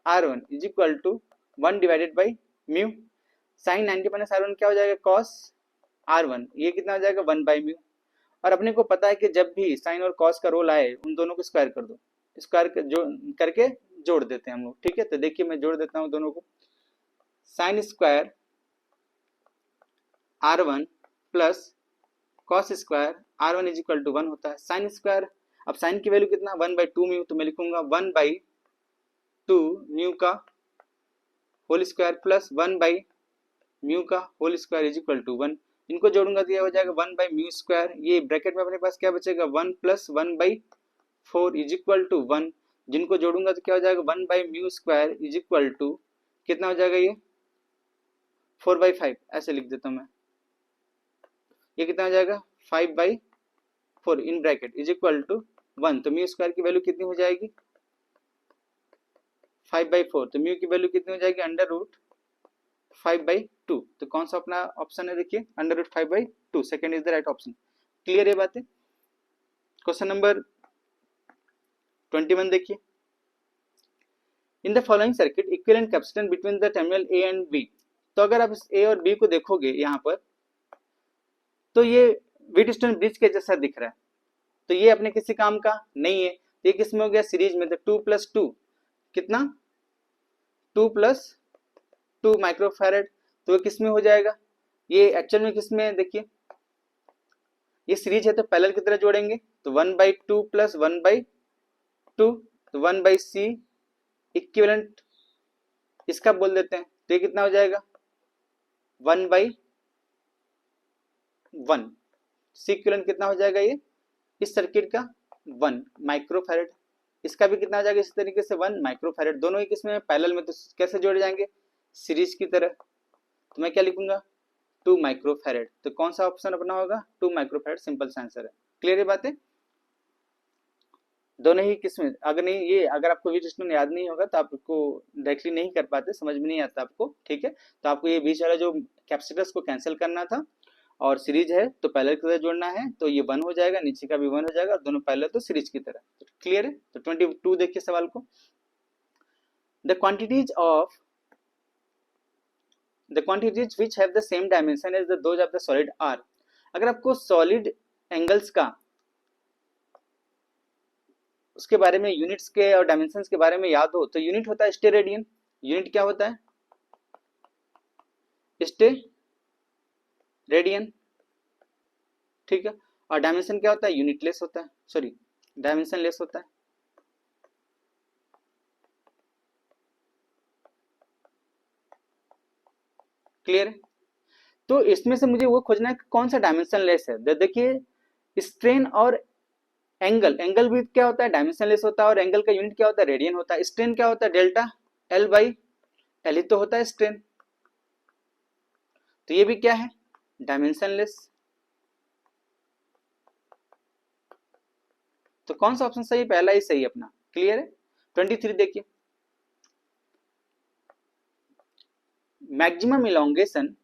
R1 is equal to 1 divided by mu, sine 90 minus R1 क्या हो जाएगा कॉस R1, ये कितना हो जाएगा 1/म्यू। और अपने को पता है कि जब भी साइन और कॉस का रोल आए उन दोनों को स्क्वायर कर दो, स्क्वायर करके जोड़ देते हैं हम लोग, ठीक है। तो देखिए मैं जोड़ देता हूं दोनों को, sine square R1 plus cos square R1 is equal to 1 होता है, साइन स्क्वायर, अब साइन की वैल्यू कितना 1/2 म्यू, तो मैं लिखूंगा 1/2 म्यू का होल स्क्वायर प्लस 1/म्यू का whole square is equal to 1, इनको जोड़ूंगा तो ये हो जाएगा 1/म्यू स्क्वायर, ये ब्रैकेट में अपने पास क्या बचेगा 1 प्लस 1/4 इज इक्वल टू 1, जिनको जोड़ूंगा तो क्या हो जाएगा 1/म्यू स्क्वायर इज इक्वल टू कितना हो जाएगा ये 4/5, ऐसे लिख देता हूं मैं, ये कितना हो जाएगा 5/4 in bracket is equal to 1, तो म्यू स्क्वायर की वैल्यू कितनी हो जाएगी 5/4, तो म्यू की वैल्यू कितनी हो जाएगी √5/2, तो कौन सा अपना ऑप्शन है देखिए √5/2, second is the right option. Clear है बातें? क्वेश्चन नंबर 21 देखिए, in the following circuit equivalent capacitance between the terminal A and B, तो अगर आप इस ए और बी को देखोगे यहाँ पर, तो ये व्हीटस्टोन ब्रिज के जैसा दिख रहा है, तो ये अपने किसी काम का नहीं है। तो ये किस में हो गया, सीरीज में। तो 2 + 2 कितना, 2 + 2 माइक्रोफैरड। तो किस में हो जाएगा, ये एक्चुअल में किस में है, देखिए ये सीरीज है तो पैरेलल की तरह जोड़ेंगे, तो 1/2 + 1/2, तो 1/c इक्विवेलेंट इसका बोल देते हैं। तो ये कितना हो जाएगा, 1/1 सी इक्विवेलेंट कितना हो जाएगा, ये इस सर्किट का 1 माइक्रोफैरड। इसका भी कितना हो जाएगा, इसी तरीके से 1 माइक्रोफैरड। दोनों ही किसमें पैरेलल में, तो कैसे जोड़े जाएंगे, सीरीज की तरह। तो मैं क्या लिखूंगा, 2 माइक्रोफैरड। तो कौन सा ऑप्शन अपना होगा, 2 माइक्रोफैरड, सिंपल सा आंसर है। क्लियर है बातें, दोनों ही किसमें। अगर नहीं, ये अगर आपको व्हीटस्टोन याद नहीं होगा तो आपको डायरेक्टली नहीं कर पाते, समझ में नहीं आता आपको, ठीक है। तो आपको ये बीच वाला जो कैपेसिटर्स को कैंसिल करना था, और सीरीज है तो पैरेलल की तरह जोड़ना है, तो ये 1 हो जाएगा, नीचे का भी 1 हो जाएगा, और दोनों पैरेलल तो सीरीज की तरह। क्लियर है। तो 22 देखिए सवाल को, the quantities which have the same dimension as those of the solid are। अगर आपको सॉलिड एंगल्स का उसके बारे में, यूनिट्स के और डायमेंशंस के बारे में याद हो, तो यूनिट होता है स्टेरेडियन। यूनिट क्या होता है, स्टेरेडियन, ठीक है। और डायमेंशन क्या होता है, यूनिटलेस होता है, सॉरी डायमेंशनलेस होता है। क्लियर है। तो इसमें से मुझे वो खोजना है कि कौन सा डायमेंशनलेस है। देखिए स्ट्रेन और एंगल, एंगल भी क्या होता है, डायमेंशनलेस होता है, और एंगल का यूनिट क्या होता है, रेडियन होता है। स्ट्रेन क्या होता है, डेल्टा L/L ही तो होता है स्ट्रेन। तो ये भी क्या है, डायमेंशनलेस। तो कौन सा ऑप्शन सही, पहला ही सही अपना। क्लियर है। 23 देखिए, maximum elongation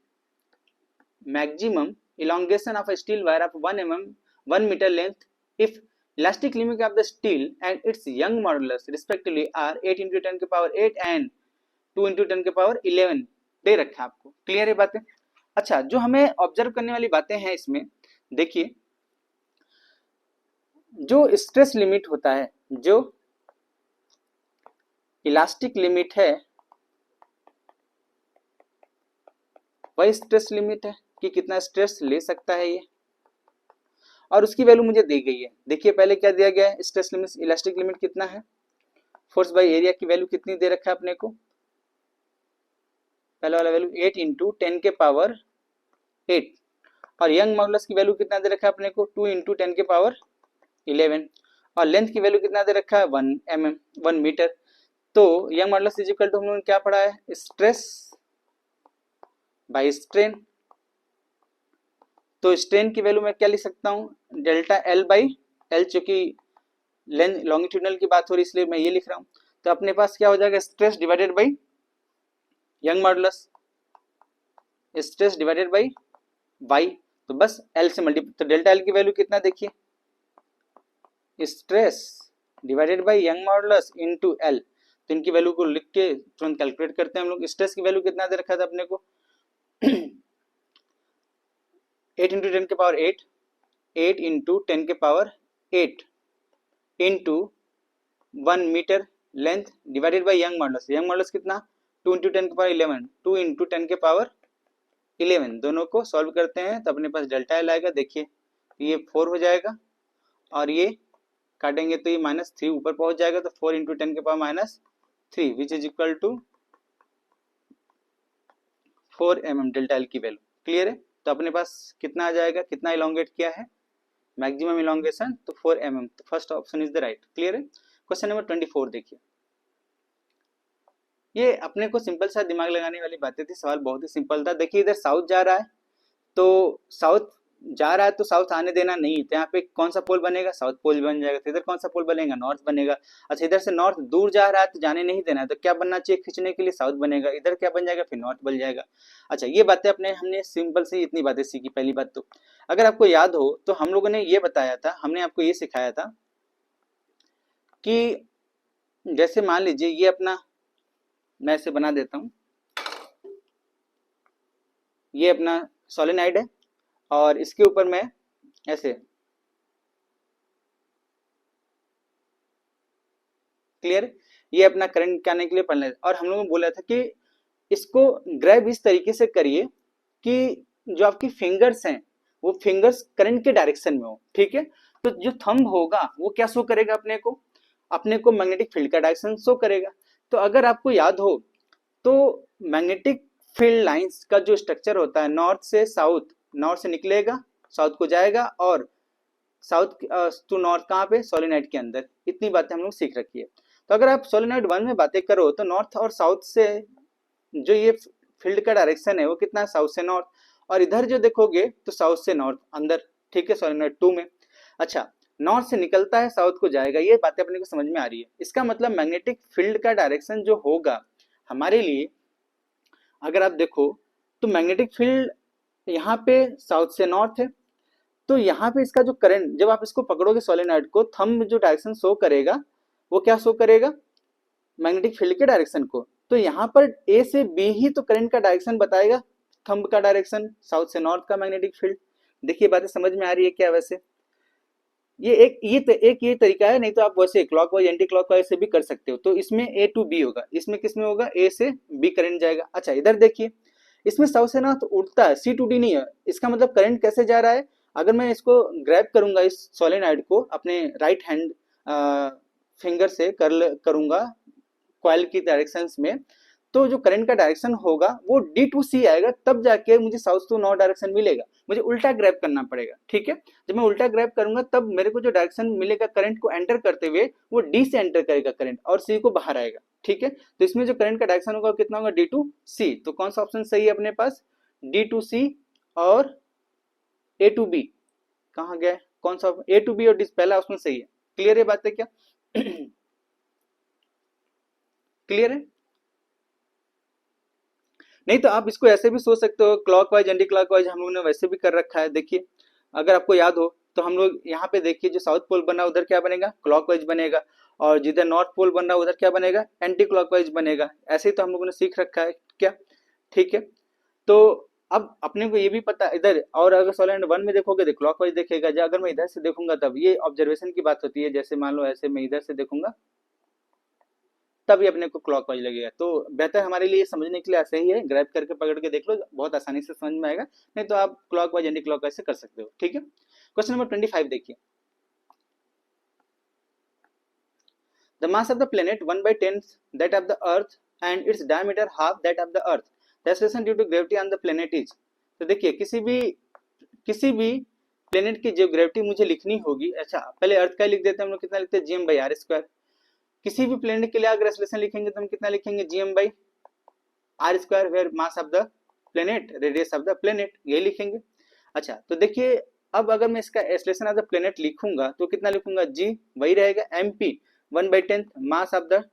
of a steel wire of 1 meter length if elastic limit of the steel and its young modulus respectively are 8 × 10⁸ and 2 × 10⁻11 दे रखा है आपको। क्लियर है बातें। अच्छा, जो हमें ऑब्जर्व करने वाली बातें हैं इसमें, देखिए जो स्ट्रेस लिमिट होता है, जो इलास्टिक लिमिट है, वही स्ट्रेस लिमिट है कि कितना स्ट्रेस ले सकता है ये, और उसकी वैल्यू मुझे दी गई है। देखिए पहले क्या दिया गया है, स्ट्रेस लिमिट, इलास्टिक लिमिट कितना है, फोर्स बाय एरिया की वैल्यू कितनी दे रखा है अपने को, पहला वाला वैल्यू 8 × 10⁸, और यंग मॉडुलस की वैल्यू कितना दे रखा है अपने को, 2 × 10⁻11, और लेंथ की वैल्यू कितना दे रखा है, 1 मीटर। तो Young modulus is equal to, हम लोगों ने क्या पढ़ा है, स्ट्रेस बाय स्ट्रेन। तो स्ट्रेन की वैल्यू मैं क्या लिख सकता हूँ, डेल्टा L/L, चूंकि लेंथ लॉन्गिट्यूडनल की बात हो रही इसलिए मैं ये लिख रहा हूँ। तो अपने पास क्या हो जाएगा, stress divided by Young modulus, stress divided by Y, तो बस L से मल्टीप्लाई। तो डेल्टा L की वैल्यू कितना, देखिए stress divided by Young modulus into L। तो इनकी वैल्यू को लिख के तुरंत कैलकुलेट करते हैं हम लोग। स्ट्रेस की वैल्यू कितना दे रखा था अपने को, 8 × 10⁸, 8 × 10⁸ into 1 metre length divided by Young modulus. Young modulus कितना, 2 × 10⁻11, 2 × 10⁻11, दोनों को सॉल्व करते हैं तो अपने पास डेल्टा L आएगा। देखिए ये 4 हो जाएगा, और ये काटेंगे तो ये -3 ऊपर पहुंच जाएगा, तो 4 × 10⁻³ which is equal to 4 mm delta L की वैल्यू। क्लियर है। तो अपने पास कितना आ जाएगा, कितना इलोंगेट किया है, मैक्सिमम इलोंगेशन, तो 4 mm। तो first option is the right. Clear है। क्वेश्चन नंबर 24 देखिए, ये अपने को सिंपल सा दिमाग लगाने वाली बातें थी, सवाल बहुत ही सिंपल था। देखिए इधर साउथ जा रहा है, तो साउथ जा रहा है तो साउथ आने देना नहीं है, तो यहाँ पे कौन सा पोल बनेगा, साउथ पोल बन जाएगा। तो इधर कौन सा पोल बनेगा, नॉर्थ बनेगा। अच्छा इधर से नॉर्थ दूर जा रहा है तो जाने नहीं देना है, तो क्या बनना चाहिए, खींचने के लिए साउथ बनेगा। इधर क्या बन जाएगा, फिर नॉर्थ बन जाएगा। अच्छा ये बातें हमने सिंपल से इतनी बातें सीखी। पहली बात तो अगर आपको याद हो तो हम लोगों ने ये बताया था, हमने आपको ये सिखाया था कि जैसे मान लीजिए ये अपना, मैं इसे बना देता हूं, ये अपना सोलेनॉइड है, और इसके ऊपर मैं ऐसे, क्लियर। ये अपना करंट निकालने के लिए पढ़ लें। और हम लोगों ने बोला था कि इसको ग्रैब इस तरीके से करिए कि जो आपकी फिंगर्स हैं वो फिंगर्स करंट के डायरेक्शन में हो, ठीक है। तो जो थंब होगा वो क्या शो करेगा अपने को मैग्नेटिक फील्ड का डायरेक्शन शो करेगा। तो अगर आपको याद हो तो मैग्नेटिक फील्ड लाइंस का जो स्ट्रक्चर होता है, नॉर्थ से साउथ, नॉर्थ से निकलेगा साउथ को जाएगा, और साउथ टू नॉर्थ कहाँ पे, सोलेनोइड के अंदर। इतनी बातें हम लोग सीख रखी है। तो अगर आप सोलेनोइड 1 में बातें करो तो नॉर्थ और साउथ से जो ये फील्ड का डायरेक्शन है वो कितना है, साउथ से नॉर्थ। और इधर जो देखोगे तो साउथ से नॉर्थ अंदर, ठीक है, सोलेनोइड 2 में। अच्छा, नॉर्थ से निकलता है साउथ को जाएगा, ये बातें अपने को समझ में आ रही है। इसका मतलब मैग्नेटिक फील्ड का डायरेक्शन जो होगा हमारे लिए, अगर आप देखो तो मैग्नेटिक फील्ड यहाँ पे साउथ से नॉर्थ है, तो यहाँ पे इसका जो करंट, जब आप इसको पकड़ोगे सोलेनोइड को, थंब जो डायरेक्शन शो करेगा वो क्या शो करेगा, मैग्नेटिक फील्ड के डायरेक्शन को। तो यहाँ पर ए से बी ही तो करंट का डायरेक्शन बताएगा, थंब का डायरेक्शन साउथ से नॉर्थ का मैग्नेटिक फील्ड। देखिए बातें समझ में आ रही है क्या वैसे। एक ये तरीका है, नहीं तो आप वैसे क्लॉकवाइज एंटी क्लॉकवाइज से भी कर सकते हो। तो इसमें ए टू बी होगा, इसमें किसमें होगा, ए से बी करंट जाएगा। अच्छा इधर देखिए, इसमें साउथ से नॉर्थ उड़ता है, सी टू डी नहीं है। इसका मतलब करंट कैसे जा रहा है, अगर मैं इसको ग्रैब करूंगा इस सोलेनोइड को अपने राइट हैंड फिंगर से करूंगा कॉइल की डायरेक्शंस में, तो जो करंट का डायरेक्शन होगा वो डी टू सी आएगा, तब जाके मुझे साउथ टू नॉर्थ डायरेक्शन मिलेगा। मुझे उल्टा ग्रैब करना पड़ेगा, ठीक है। जब मैं उल्टा ग्रैब करूंगा तब मेरे को जो डायरेक्शन मिलेगा करंट को एंटर करते हुए, वो डी से एंटर करेगा करंट और सी को बाहर आएगा, ठीक है। तो इसमें जो करंट का डायरेक्शन होगा कितना होगा, डी टू सी। तो कौन सा ऑप्शन सही है अपने पास, डी टू सी और ए टू बी। कहाँ गया, कौन सा, ए टू बी और डी, पहला ऑप्शन सही है। क्लियर है बात है क्या क्लियर है। नहीं तो आप इसको ऐसे भी सोच सकते हो, क्लॉकवाइज एंटी क्लॉकवाइज हम लोगों ने वैसे भी कर रखा है। देखिए अगर आपको याद हो तो हम लोग यहाँ पे देखिए, जो साउथ पोल बना उधर क्या बनेगा, क्लॉकवाइज बनेगा, और जिधर नॉर्थ पोल बन रहा उधर क्या बनेगा, एंटी क्लॉकवाइज बनेगा। ऐसे ही तो हम लोगों ने सीख रखा है क्या, ठीक है। तो अब अपने को ये भी पता इधर, और अगर सोलेनोइड 1 में देखोगे तो क्लॉकवाइज देखेगा, अगर मैं इधर से देखूंगा तब, ये ऑब्जर्वेशन की बात होती है। जैसे मान लो ऐसे मैं इधर से देखूंगा तभी अपने को क्लॉकवाइज लगेगा। तो बेहतर हमारे लिए समझने के लिए ऐसे ही है, ग्रैब करके पकड़ के देख लो, बहुत आसानी से समझ में आएगा। नहीं तो आप क्लॉकवाइज एंटी क्लॉकवाइज से कर सकते हो, ठीक है। क्वेश्चन नंबर 25 देखिए, the mass of the planet 1/10 that of the earth and its diameter half that of the earth, the acceleration due to gravity on the planet is. तो देखिए किसी भी प्लेनेट की जो ग्रेविटी मुझे लिखनी होगी, अच्छा पहले अर्थ का लिख देते हैं हम लोग, कितना लिखते हैं, gm/r²। किसी भी प्लेनेट के लिए अगर एक्सेलरेशन लिखेंगे तो हम कितना लिखेंगे, gm/r², where mass of the planet, radius of the planet, ये लिखेंगे। अच्छा तो देखिए, अब अगर मैं इसका एक्सेलरेशन ऑफ द प्लेनेट लिखूंगा तो कितना लिखूंगा, g वही रहेगा, mp 1/10, मास ऑफ द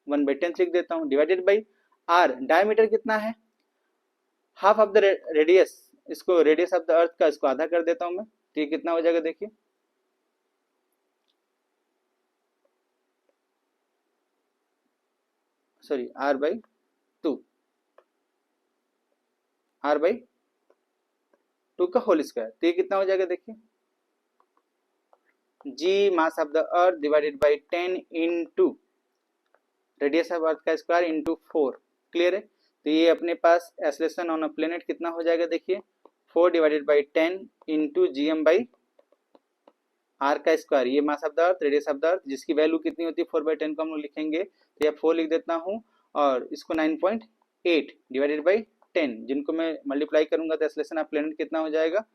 1/10 लिख देता हूँ, डिवाइडेड बाई r, डायमीटर कितना है, हाफ ऑफ द रेडियस, इसको रेडियस ऑफ द अर्थ का इसको आधा कर देता हूँ मैं, तो ये कितना हो जाएगा देखिए, सॉरी r/2, r/2 का होल स्क्वायर। तो ये कितना हो जाएगा देखिए, G mass of the earth divided by 10 into radius of earth का स्क्वायर इंटू 4। क्लियर है। तो ये अपने पास एक्सेलरेशन ऑन अ प्लेनेट कितना हो जाएगा देखिए, 4 डिवाइडेड बाई 10 इंटू gm/r का स्क्वायर, ये मास of the earth, radius of the अर्थ, जिसकी वैल्यू कितनी होती है 4/10 को हम लोग लिखेंगे, तो ये 4 लिख देता हूँ, और इसको 9.8 डिवाइडेड बाई 10, जिनको मैं मल्टीप्लाई करूंगा तो एक्सेलरेशन ऑफ प्लेनेट कितना हो जाएगा,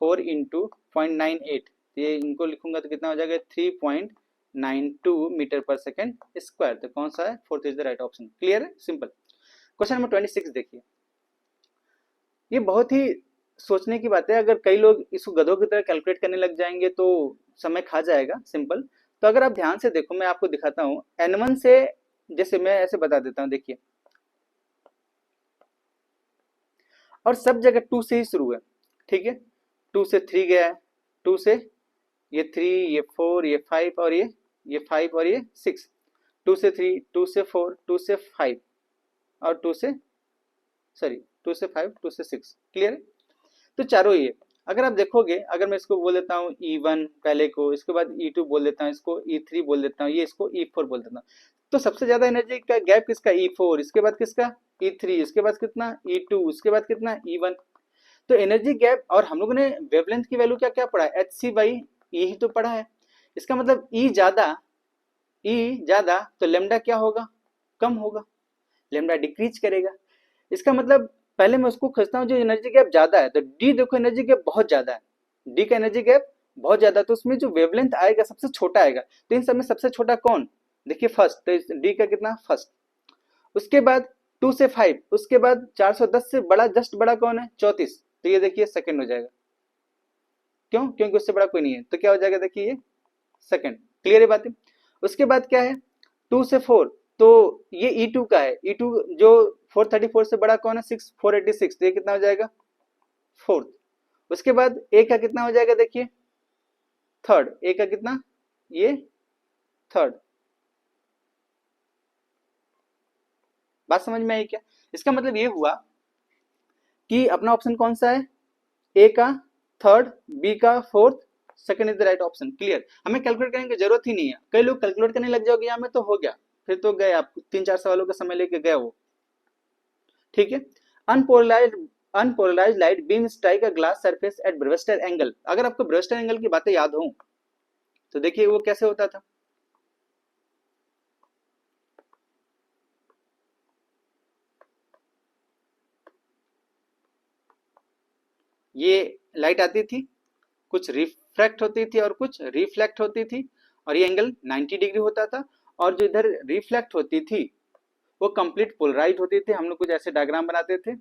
4 इंटू 0.98, ये इनको लिखूंगा तो कितना हो जाएगा 3.92 मीटर पर सेकेंड स्क्वायर। तो कौन सा है, fourth is the right option. Clear है, सिंपल। क्वेश्चन नंबर 26 देखिए, ये बहुत ही सोचने की बात है, अगर कई लोग इसको गधों की तरह कैलकुलेट करने लग जाएंगे तो समय खा जाएगा। सिंपल, तो अगर आप ध्यान से देखो, मैं आपको दिखाता हूँ n1 से, जैसे मैं ऐसे बता देता हूँ देखिए, और सब जगह 2 से ही शुरू है, ठीक है, 2 से 3 गया है, 2 से ये 3, ये 4, ये 5, और ये 5 और ये 6, 2 से 3, 2 से 4, 2 से 5, और 2 से 5, 2 से 6। क्लियर है। तो चारों ये, अगर आप देखोगे, अगर मैं इसको बोल देता हूँ E1 पहले को, इसके बाद E2 बोल देता हूँ, इसको E3 बोल देता हूँ, ये इसको E4 बोल देता हूँ, तो सबसे ज्यादा एनर्जी का गैप किसका? E4, इसके बाद किसका? E3, इसके बाद कितना? E2, उसके बाद कितना? E1। तो एनर्जी गैप, और हम लोगों ने वेवलेंथ की वैल्यू क्या क्या पढ़ा है? hc/e ही तो पढ़ा है। इसका मतलब E ज्यादा तो लेमडा क्या होगा? कम होगा, लेमडा डिक्रीज करेगा। इसका मतलब पहले मैं उसको खोजता हूँ जो एनर्जी गैप ज्यादा है, तो डी देखो एनर्जी गैप बहुत ज्यादा है, डी का एनर्जी गैप बहुत ज्यादा, तो उसमें जो वेवलेंथ आएगा सबसे छोटा आएगा। तो इन सब में सबसे छोटा कौन? देखिए फर्स्ट, तो डी का कितना? फर्स्ट। उसके बाद 2 से 5, उसके बाद 410 से बड़ा, जस्ट बड़ा कौन है? 34, तो ये देखिए सेकंड हो जाएगा। क्यों? क्योंकि उससे बड़ा कोई नहीं है, तो क्या हो जाएगा? देखिए ये सेकंड। क्लियर है बातें? उसके बाद क्या है? 2 से 4, तो ये E2 का है, E2 जो 434 से बड़ा कौन है? 6, 486, तो ये कितना हो जाएगा? फोर्थ। उसके बाद ए का कितना हो जाएगा? देखिए थर्ड, ए का कितना? ये थर्ड। बात समझ में आई क्या? इसका मतलब ये हुआ कि अपना ऑप्शन कौन सा है? ए का थर्ड, बी का fourth, second is the right option. Clear? हमें कैलकुलेट करने की जरूरत ही नहीं है, कई लोग कैलकुलेट करने लग जाओगे यहाँ में तो हो गया, फिर तो गए आप 3-4 सवालों का समय लेके गए वो। ठीक है। Unpolarised light beam strike a glass surface at Brewster angle. अगर आपको ब्रेविस्टर एंगल की बातें याद हो तो देखिए वो कैसे होता था। ये लाइट आती थी, कुछ रिफ्रैक्ट होती थी और कुछ रिफ्लेक्ट होती थी, और ये एंगल 90 डिग्री होता था, और जो इधर रिफ्लेक्ट होती थी वो कंप्लीट पोलराइज होती थी। हम लोग कुछ ऐसे डायग्राम बनाते थे,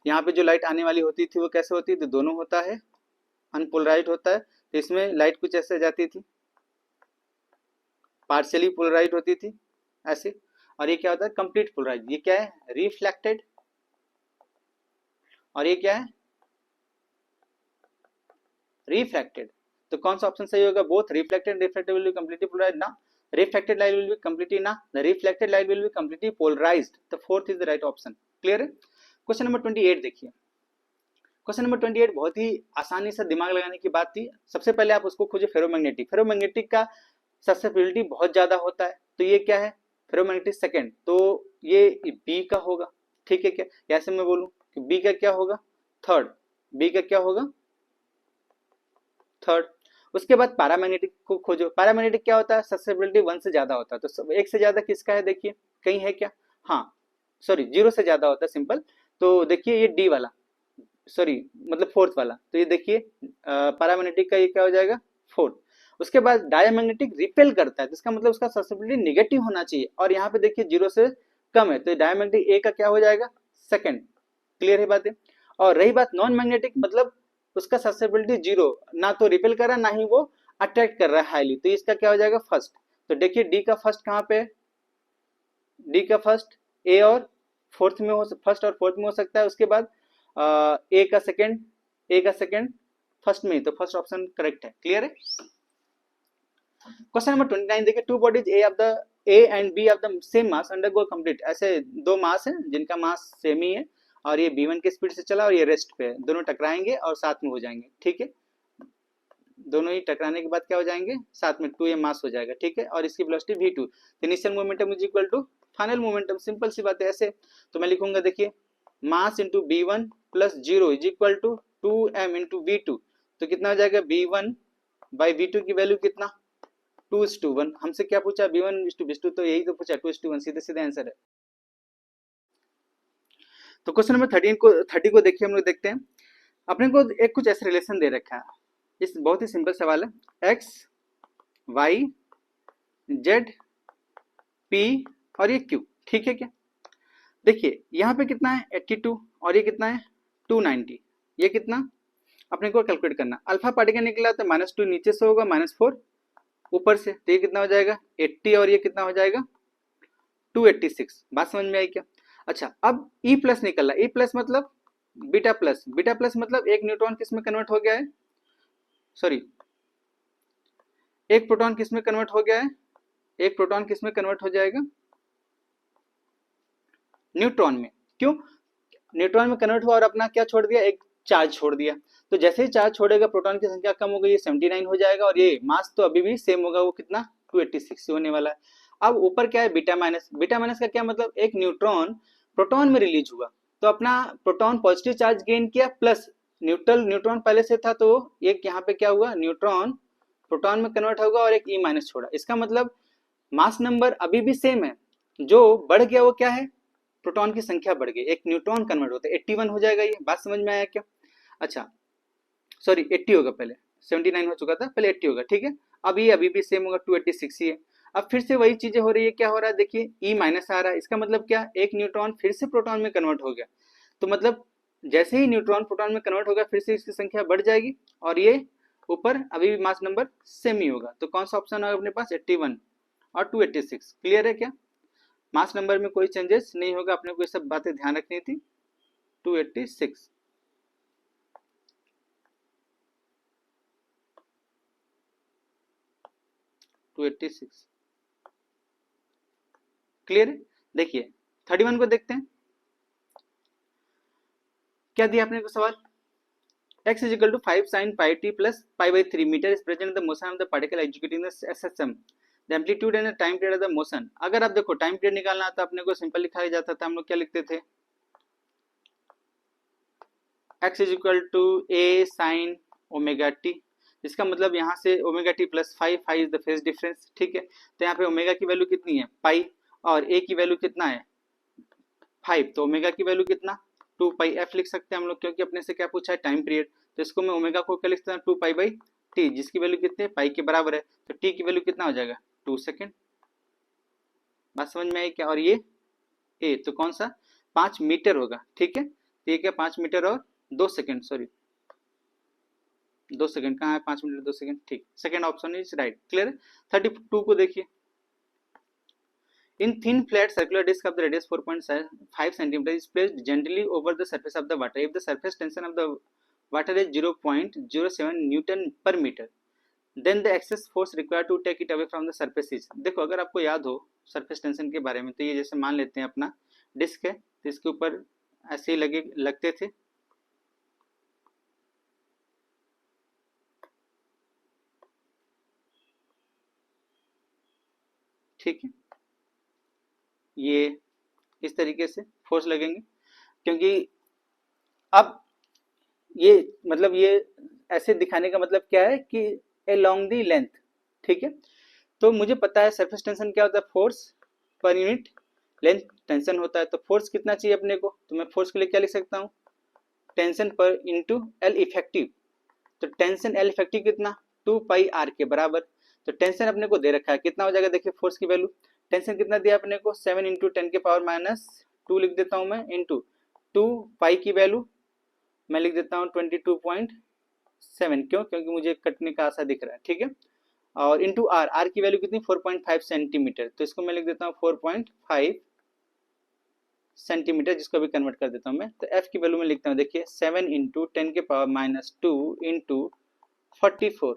यहाँ पे जो लाइट आने वाली होती थी वो कैसे होती थी? दोनों होता है, अनपोलराइज होता है, तो इसमें लाइट कुछ ऐसे जाती थी, पार्शियली पोलराइज होती थी ऐसे, और ये क्या होता है? Complete polarise. ये क्या है? रिफ्लेक्टेड, और ये क्या है? रिफ्रैक्टेड। तो कौन सा ऑप्शन सही होगा? Both reflected reflected will be completely polarised ना, reflected light will be completely ना, the reflected light will be completely polarised, the fourth is the right option. Clear है? क्वेश्चन नंबर 28 देखिए। क्वेश्चन नंबर 28 बहुत ही आसानी से दिमाग लगाने की बात थी। सबसे पहले आप उसको खोजे फेरोमैग्नेटिक। फेरोमैग्नेटिक का ससेप्टिबिलिटी बहुत ज्यादा होता है, तो ये क्या है? फेरोमैग्नेटिक सेकंड, तो ये बी का होगा। ठीक है क्या? ऐसे मैं बोलूं कि बी का क्या होगा? थर्ड। बी का क्या होगा? थर्ड। उसके बाद पैरामैग्नेटिक को खोजो। पैरामैग्नेटिक क्या होता है? ससेप्टिबिलिटी 1 से ज्यादा होता है, तो 1 से ज्यादा किसका है? देखिए कहीं है क्या? हाँ, सॉरी 0 से ज्यादा होता है, सिंपल। तो देखिए ये डी वाला, सॉरी मतलब फोर्थ वाला, तो ये देखिए पैरामैग्नेटिक का ये क्या हो जाएगा? फोर्थ। उसके बाद डायमैग्नेटिक रिपेल करता है, तो इसका मतलब उसका ससेप्टिबिलिटी नेगेटिव होना चाहिए, और यहाँ पे देखिए 0 से कम है, तो डायमैग्नेटिक ए का क्या हो जाएगा? सेकंड। क्लियर है बातें? और रही बात नॉन मैग्नेटिक, मतलब उसका ससेप्टिबिलिटी 0, ना तो रिपेल कर रहा है ना ही वो अट्रैक्ट कर रहा है हाईली, तो इसका क्या हो जाएगा? फर्स्ट। तो देखिए डी का फर्स्ट कहाँ पे है? डी का फर्स्ट ए और फोर्थ में हो, फर्स्ट और फोर्थ में हो सकता है। उसके बाद ए का सेकंड, ए का सेकंड फर्स्ट में ही, तो फर्स्ट ऑप्शन करेक्ट है। क्लियर है? क्वेश्चन नंबर 29 देखिए। Two bodies A and B of the same mass undergo complete. ऐसे दो मास हैं जिनका मास सेम ही है, और ये b1 के स्पीड से चला और ये रेस्ट पे है, दोनों टकराएंगे और साथ में हो जाएंगे। ठीक है, दोनों ही टकराने के बाद क्या हो जाएंगे? साथ में 2m मास हो जाएगा। ठीक है, और इसकी velocity v2, initial momentum is equal to final momentum. Simple सी बात है। ऐसे तो मैं लिखूंगा, देखिए mass into b1 plus 0 is equal to 2m into v2, तो कितना हो जाएगा? b1 बाई v2 की वैल्यू कितना? 2:1। हमसे क्या पूछा? b1:2, तो यही तो पूछा, 2:1, सीधे सीधे आंसर है। तो क्वेश्चन नंबर 30 को देखिए, हम लोग देखते हैं। अपने को एक कुछ ऐसे रिलेशन दे रखा है, इस बहुत ही सिंपल सवाल है। x y z p और ये q। ठीक है क्या? देखिए यहाँ पे कितना है? 82, और ये कितना है? 290। ये कितना अपने को कैलकुलेट करना। अल्फा पार्टिकल निकला तो -2 नीचे से होगा, -4 ऊपर से, तो ये कितना हो जाएगा? 80, और ये कितना हो जाएगा? 286। बात समझ में आई क्या? अच्छा, अब E प्लस निकल रहा है। E प्लस मतलब बीटा प्लस, बीटा प्लस मतलब एक न्यूट्रॉन किस में कन्वर्ट हो गया है? सॉरी, एक प्रोटॉन किस में कन्वर्ट हो गया है? एक प्रोटॉन किस में कन्वर्ट हो जाएगा? न्यूट्रॉन में। क्यों? न्यूट्रॉन में कन्वर्ट हुआ और अपना क्या छोड़ दिया? एक चार्ज छोड़ दिया। तो जैसे ही चार्ज छोड़ेगा प्रोटॉन की संख्या कम हो गई, ये 79 हो जाएगा, और ये मास तो अभी भी सेम होगा, वो कितना 286 होने वाला है। अब ऊपर क्या है, बीटा माइनस। बीटा माइनस का क्या मतलब, एक न्यूट्रॉन प्रोटॉन में रिलीज हुआ, तो अपना प्रोटॉन पॉजिटिव चार्ज गेन किया, प्लस न्यूट्रॉन पहले से था, तो एक यहाँ पे क्या हुआ, न्यूट्रॉन प्रोटॉन में कन्वर्ट होगा और एक ई माइनस छोड़ा। इसका मतलब मास नंबर अभी भी सेम है, जो बढ़ गया वो क्या है, प्रोटॉन की संख्या बढ़ गई, एक न्यूट्रॉन कन्वर्ट होता है, 81 हो जाएगा। ये बात समझ में आया क्या? अच्छा सॉरी 80 होगा, पहले 79 हो चुका था, पहले 80 होगा, ठीक है। अब ये अभी भी सेम होगा, 286 ही है। अब फिर से वही चीजें हो रही है, क्या हो रहा है देखिए, ई माइनस आ रहा है, इसका मतलब क्या, एक न्यूट्रॉन फिर से प्रोटॉन में कन्वर्ट हो गया। तो मतलब जैसे ही न्यूट्रॉन प्रोटॉन में कन्वर्ट होगा, फिर से इसकी संख्या बढ़ जाएगी, और ये ऊपर अभी भी मास नंबर सेम ही होगा। तो कौन सा ऑप्शन होगा अपने पास, 81 और 286। क्लियर है क्या? मास नंबर में कोई चेंजेस नहीं होगा, अपने को ये सब बातें ध्यान रखनी थी। 286 286 क्लियर है। देखिए 31 को देखते हैं, क्या दिया आपने को सवाल, x is equal to 5 sin pi t plus pi by 3 meter is present in the motion of the particle executing the SSM. The amplitude and the time period of the motion. अगर आप देखो time period निकालना था अपने को simple लिखा जाता था, हम लोग क्या लिखते थे, x is equal to a sin omega t, इसका मतलब यहाँ से omega T plus 5, 5 is the phase difference, ठीक है। तो यहाँ पे ओमेगा की वैल्यू कितनी है, पाई, और ए की वैल्यू कितना है 5, तो ओमेगा की वैल्यू कितना 2 पाई एफ लिख सकते हैं हम लोग, क्योंकि अपने से क्या पूछा है, टाइम पीरियड। तो इसको मैं ओमेगा को क्या लिख सकता हूँ, 2 पाई बाई टी, जिसकी वैल्यू कितनी है, पाई के बराबर है। तो टी की वैल्यू कितना हो जाएगा, 2 सेकेंड। बात समझ में आई क्या? और ये ए तो कौन सा, 5 मीटर होगा, ठीक है। तो ये क्या 5 मीटर और 2 सेकेंड, सॉरी 2 सेकेंड कहाँ है, 5 मिनट 2 सेकेंड, ठीक, second option is right. Clear है। 32 को देखिए, in thin flat circular disc of the radius 4.5 cm is placed gently over the surface of the water. If the surface tension of the water is 0.07 Newton per meter, then the excess force required to take it away from the surface is। देखो अगर आपको याद हो surface tension के बारे में, तो ये जैसे मान लेते हैं अपना डिस्क है, तो इसके ऊपर ऐसे ही लगते थे, ठीक है, ये इस तरीके से फोर्स लगेंगे, क्योंकि अब ये मतलब ये ऐसे दिखाने का मतलब क्या है कि अलोंग दी लेंथ, ठीक है। तो मुझे पता है सरफेस टेंशन क्या होता है, force per unit length tension होता है। तो फोर्स कितना चाहिए अपने को, तो मैं फोर्स के लिए क्या लिख सकता हूँ, टेंशन पर इंटू एल इफेक्टिव। तो टेंशन एल इफेक्टिव कितना, 2 पाई आर के बराबर। तो टेंशन अपने को दे रखा है, कितना हो जाएगा देखिए फोर्स की वैल्यू, टेंशन कितना दिया अपने को, 7 इंटू 10 के पावर माइनस 2 लिख देता हूँ मैं, इंटू 2 पाई की वैल्यू मैं लिख देता हूँ 22.7, क्यों, क्योंकि मुझे कटने का आशा दिख रहा है, ठीक है। और इंटू आर, आर की वैल्यू कितनी 4.5 सेंटीमीटर, तो इसको मैं लिख देता हूँ 4.5 सेंटीमीटर, जिसको भी कन्वर्ट कर देता हूँ मैं। तो एफ की वैल्यू में लिखता हूँ, देखिए 7 इंटू 10 के पावर माइनस 2 इंटू 44,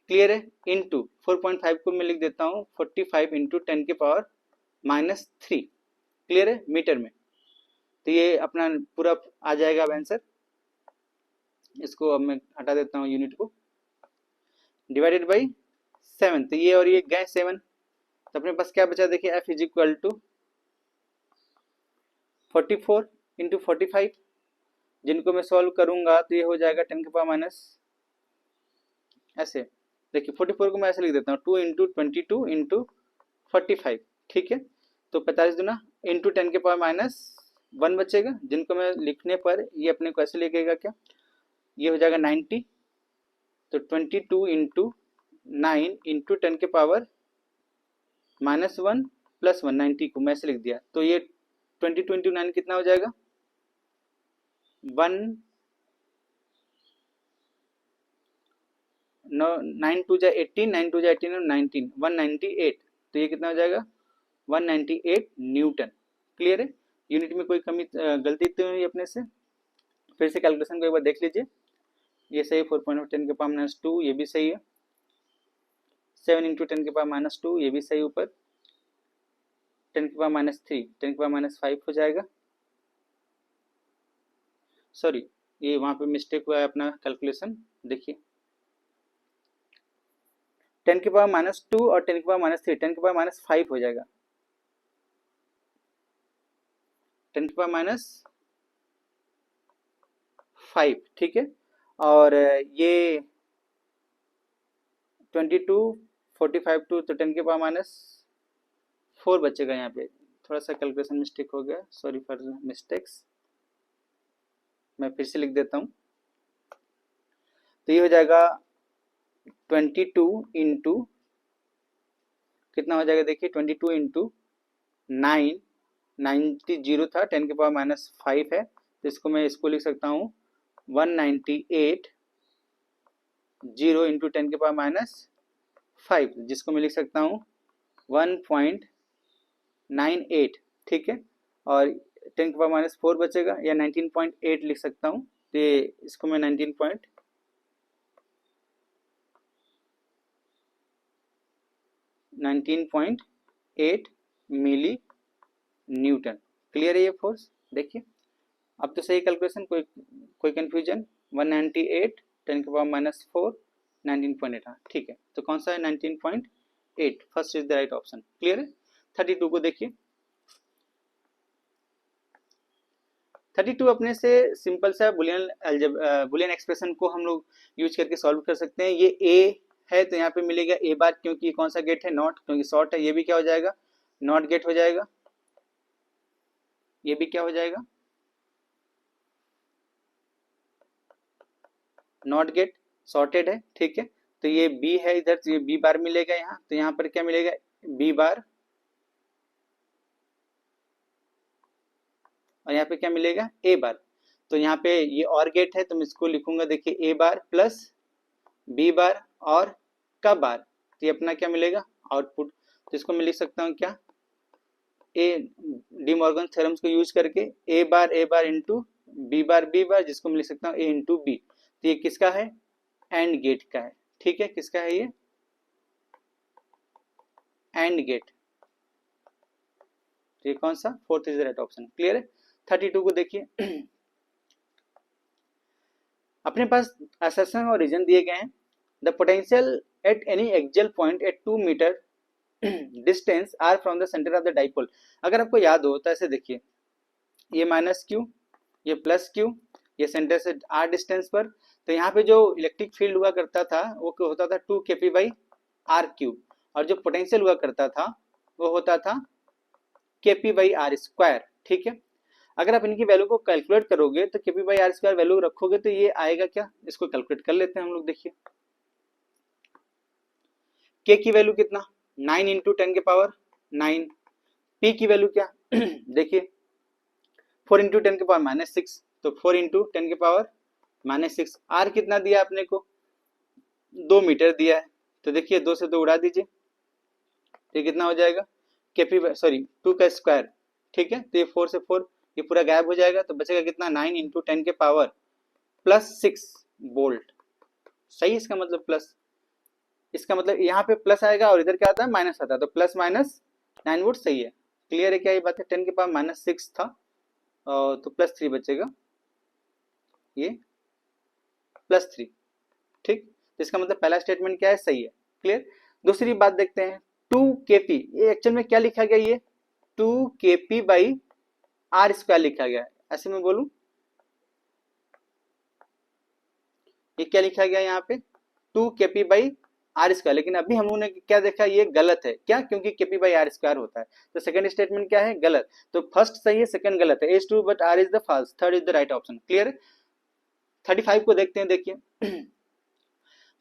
क्लियर है, इंटू 4.5 को मैं लिख देता हूँ 45 इंटू 10 के पावर माइनस 3, क्लियर है, मीटर में। तो ये अपना पूरा आ जाएगा अब आंसर। इसको अब मैं हटा देता हूँ यूनिट को, डिवाइडेड बाई 7, तो ये और ये गए 7, तो अपने पास क्या बचा देखिए, F is equal to 44 into 45, जिनको मैं सॉल्व करूंगा तो ये हो जाएगा 10 के पावर माइनस, ऐसे देखिए 44 को मैं ऐसे लिख देता हूँ 2 इंटू 22 इंटू 45, ठीक है। तो 45 दूना इंटू 10 के पावर माइनस 1 बचेगा, जिनको मैं लिखने पर ये अपने को ऐसे लिखेगा क्या, ये हो जाएगा 90। तो 22 इंटू 9 इंटू 10 के पावर माइनस 1 प्लस 1, 90 को मैं ऐसे लिख दिया। तो ये 22 इंटू 9 कितना हो जाएगा, 1 9 टू जा 18, 9 टू जा 18 और 19, 198, तो ये कितना हो जाएगा 198 न्यूटन। क्लियर है। यूनिट में कोई कमी गलती तो नहीं अपने से, फिर से कैलकुलेशन को एक बार देख लीजिए, ये सही 4.10 के पावर माइनस 2, ये भी सही है, 7 इंटू 10 के पावर माइनस 2, ये भी सही, ऊपर 10 के पावर माइनस 3, 10 के पावर माइनस 5 हो जाएगा, सॉरी ये वहां पे मिस्टेक हुआ है अपना कैलकुलेशन, देखिए 10⁻², और 10⁻3, 10⁻5 हो जाएगा, 10⁻5, ठीक है। और ये 22, 45 तो 10⁻4 बचेगा। यहाँ पे थोड़ा सा कैलकुलेशन मिस्टेक हो गया, सॉरी फॉर मिस्टेक्स, मैं फिर से लिख देता हूँ। तो ये हो जाएगा 22 इंटू कितना हो जाएगा, देखिए 22 इंटू 9, 90 जीरो था, 10⁻5 है, तो इसको मैं इसको लिख सकता हूँ 198 जीरो इंटू 10⁻5, जिसको मैं लिख सकता हूँ 1.98, ठीक है। और 10⁻4 बचेगा, या 19.8 लिख सकता हूँ, तो इसको मैं 19.8 मिली न्यूटन। क्लियर है ये फोर्स, देखिए अब तो सही कैलकुलेशन, कोई कंफ्यूजन। 198 10⁻4 19.8, हाँ ठीक है। तो कौन सा है 19.8, first is the right option. Clear है। 32 को देखिए, 32 अपने से सिंपल सा बुलियन एक्सप्रेशन को हम लोग यूज करके सॉल्व कर सकते हैं। ये ए है तो यहाँ पे मिलेगा ए बार, क्योंकि कौन सा गेट है, नॉट, क्योंकि शॉर्ट है। ये भी क्या हो जाएगा, नॉट गेट हो जाएगा। ये भी क्या हो जाएगा, नॉट गेट, शॉर्टेड है, ठीक है। तो ये बी है इधर, तो ये बी बार मिलेगा यहाँ, तो यहाँ पर क्या मिलेगा, बी बार, और यहाँ पे क्या मिलेगा, ए बार। तो यहाँ पे ये और गेट है, तो मैं इसको लिखूंगा, देखिए ए बार प्लस बी बार और का बार, तो ये अपना क्या मिलेगा, आउटपुट। तो इसको मैं लिख सकता हूँ क्या, ए डी मॉर्गन थ्योरम्स को यूज करके ए बार इंटू बी बार, जिसको मैं लिख सकता हूँ ए इंटू बी। तो ये किसका है, एंड गेट का है, ठीक है। किसका है ये, एंड गेट। तो ये कौन सा, fourth is the right option. Clear है। 32 को देखिए, अपने पास असर्शन और रीजन दिए गए हैं। The potential at any axial point at 2 metre distance R from the centre of the dipole. अगर आपको याद हो तो ऐसे देखिए, ये माइनस क्यू, ये प्लस क्यू, ये सेंटर से आर डिस्टेंस पर। तो यहाँ पे जो इलेक्ट्रिक फील्ड हुआ करता था वो होता था 2 kp बाई आर क्यूब, और जो पोटेंशियल हुआ करता था वो होता था kp बाई आर स्क्वायर, ठीक है। अगर आप इनकी वैल्यू को कैलकुलेट करोगे तो kp by R square value रखोगे तो ये आएगा क्या, इसको कैलकुलेट कर लेते हैं हम लोग। देखिए k की वैल्यू कितना, 9 इंटू 10 के पावर 9। p की वैल्यू क्या देखिए 4 इंटू 10 के पावर -6, तो 4 इंटू 10 के पावर -6। r कितना दिया आपने को, 2 मीटर दिया है, तो देखिए 2 से 2 उड़ा दीजिए, तो कितना हो जाएगा, केपी सॉरी 2 का स्क्वायर, ठीक है। तो ये 4 से 4 ये पूरा गायब हो जाएगा, तो बचेगा कितना, 9 इंटू 10 के पावर +6 वोल्ट। सही, इसका मतलब प्लस, इसका मतलब यहाँ पे प्लस आएगा और इधर क्या आता है, माइनस आता है, तो प्लस माइनस 9 वोल्ट। सही है। क्लियर है क्या ये बात है। 10 के पावर -6 था, तो +3 बचेगा, ये +3, ठीक। तो इसका मतलब पहला स्टेटमेंट क्या है, सही है। क्लियर। दूसरी बात देखते हैं, 2 kp, ये एक्चुअल में क्या लिखा गया, ये 2 kp बाई आर स्क्वायर लिखा गया है। ऐसे में बोलूं, ये क्या लिखा गया यहाँ पे, 2 kp बाई आर स्क्वायर, लेकिन अभी हम लोगों ने क्या देखा, ये गलत है। क्या, क्योंकि kp बाई आर स्क्वायर होता है। तो सेकंड स्टेटमेंट क्या है, गलत। तो फर्स्ट सही है, सेकंड गलत है। H2 but R is the false, third is the right option. Clear है। 35 को देखते हैं, देखिए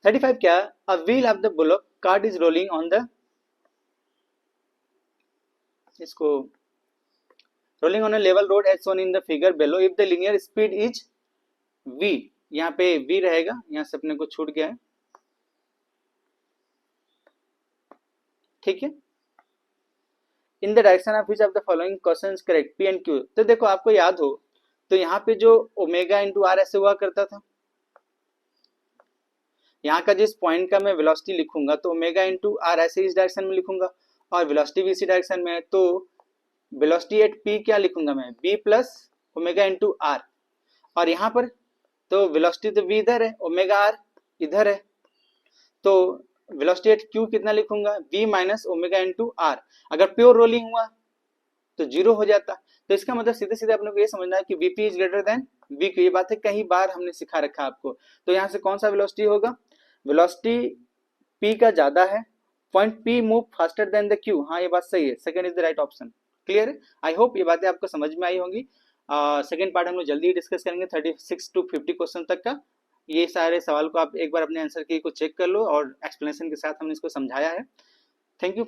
35 क्या, a wheel of the bullock cart is rolling on the, इसको rolling on a level road as shown in the figure below, if the linear speed is v, यहाँ पे v रहेगा, यहाँ से अपने को छूट गया है, ठीक है। In the direction of which of the following question correct, P and Q. तो देखो आपको याद हो तो यहाँ पे जो ओमेगा इंटू आर ऐसे हुआ करता था, यहाँ का जिस पॉइंट का मैं वेलोसिटी लिखूंगा तो ओमेगा इंटू आर ऐसे इस डायरेक्शन में लिखूंगा, और वेलोसिटी भी इसी डायरेक्शन में है, तो वेलोसिटी एट पी क्या लिखूंगा मैं, B plus omega into R. और यहाँ पर तो वेलोसिटी तो v इधर है, ओमेगा r इधर है, तो वेलोसिटी एट q कितना लिखूंगा, v minus omega into R. अगर प्योर रोलिंग हुआ तो जीरो हो जाता। तो इसका मतलब सीधे सीधे अपने को ये समझना है कि vp is greater than vq। ये बात है कई बार हमने सिखा रखा है आपको। तो यहाँ से कौन सा वेलोसिटी होगा, वेलोसिटी p का ज्यादा है, point p move faster than the q। हाँ ये बात सही है, second is the right option. Clear है, आई होप ये बातें आपको समझ में आई होंगी। सेकंड पार्ट हम लोग जल्दी ही डिस्कस करेंगे 36 टू 50 क्वेश्चन तक का। ये सारे सवाल को आप एक बार अपने आंसर की को चेक कर लो और एक्सप्लेनेशन के साथ हमने इसको समझाया है। Thank you.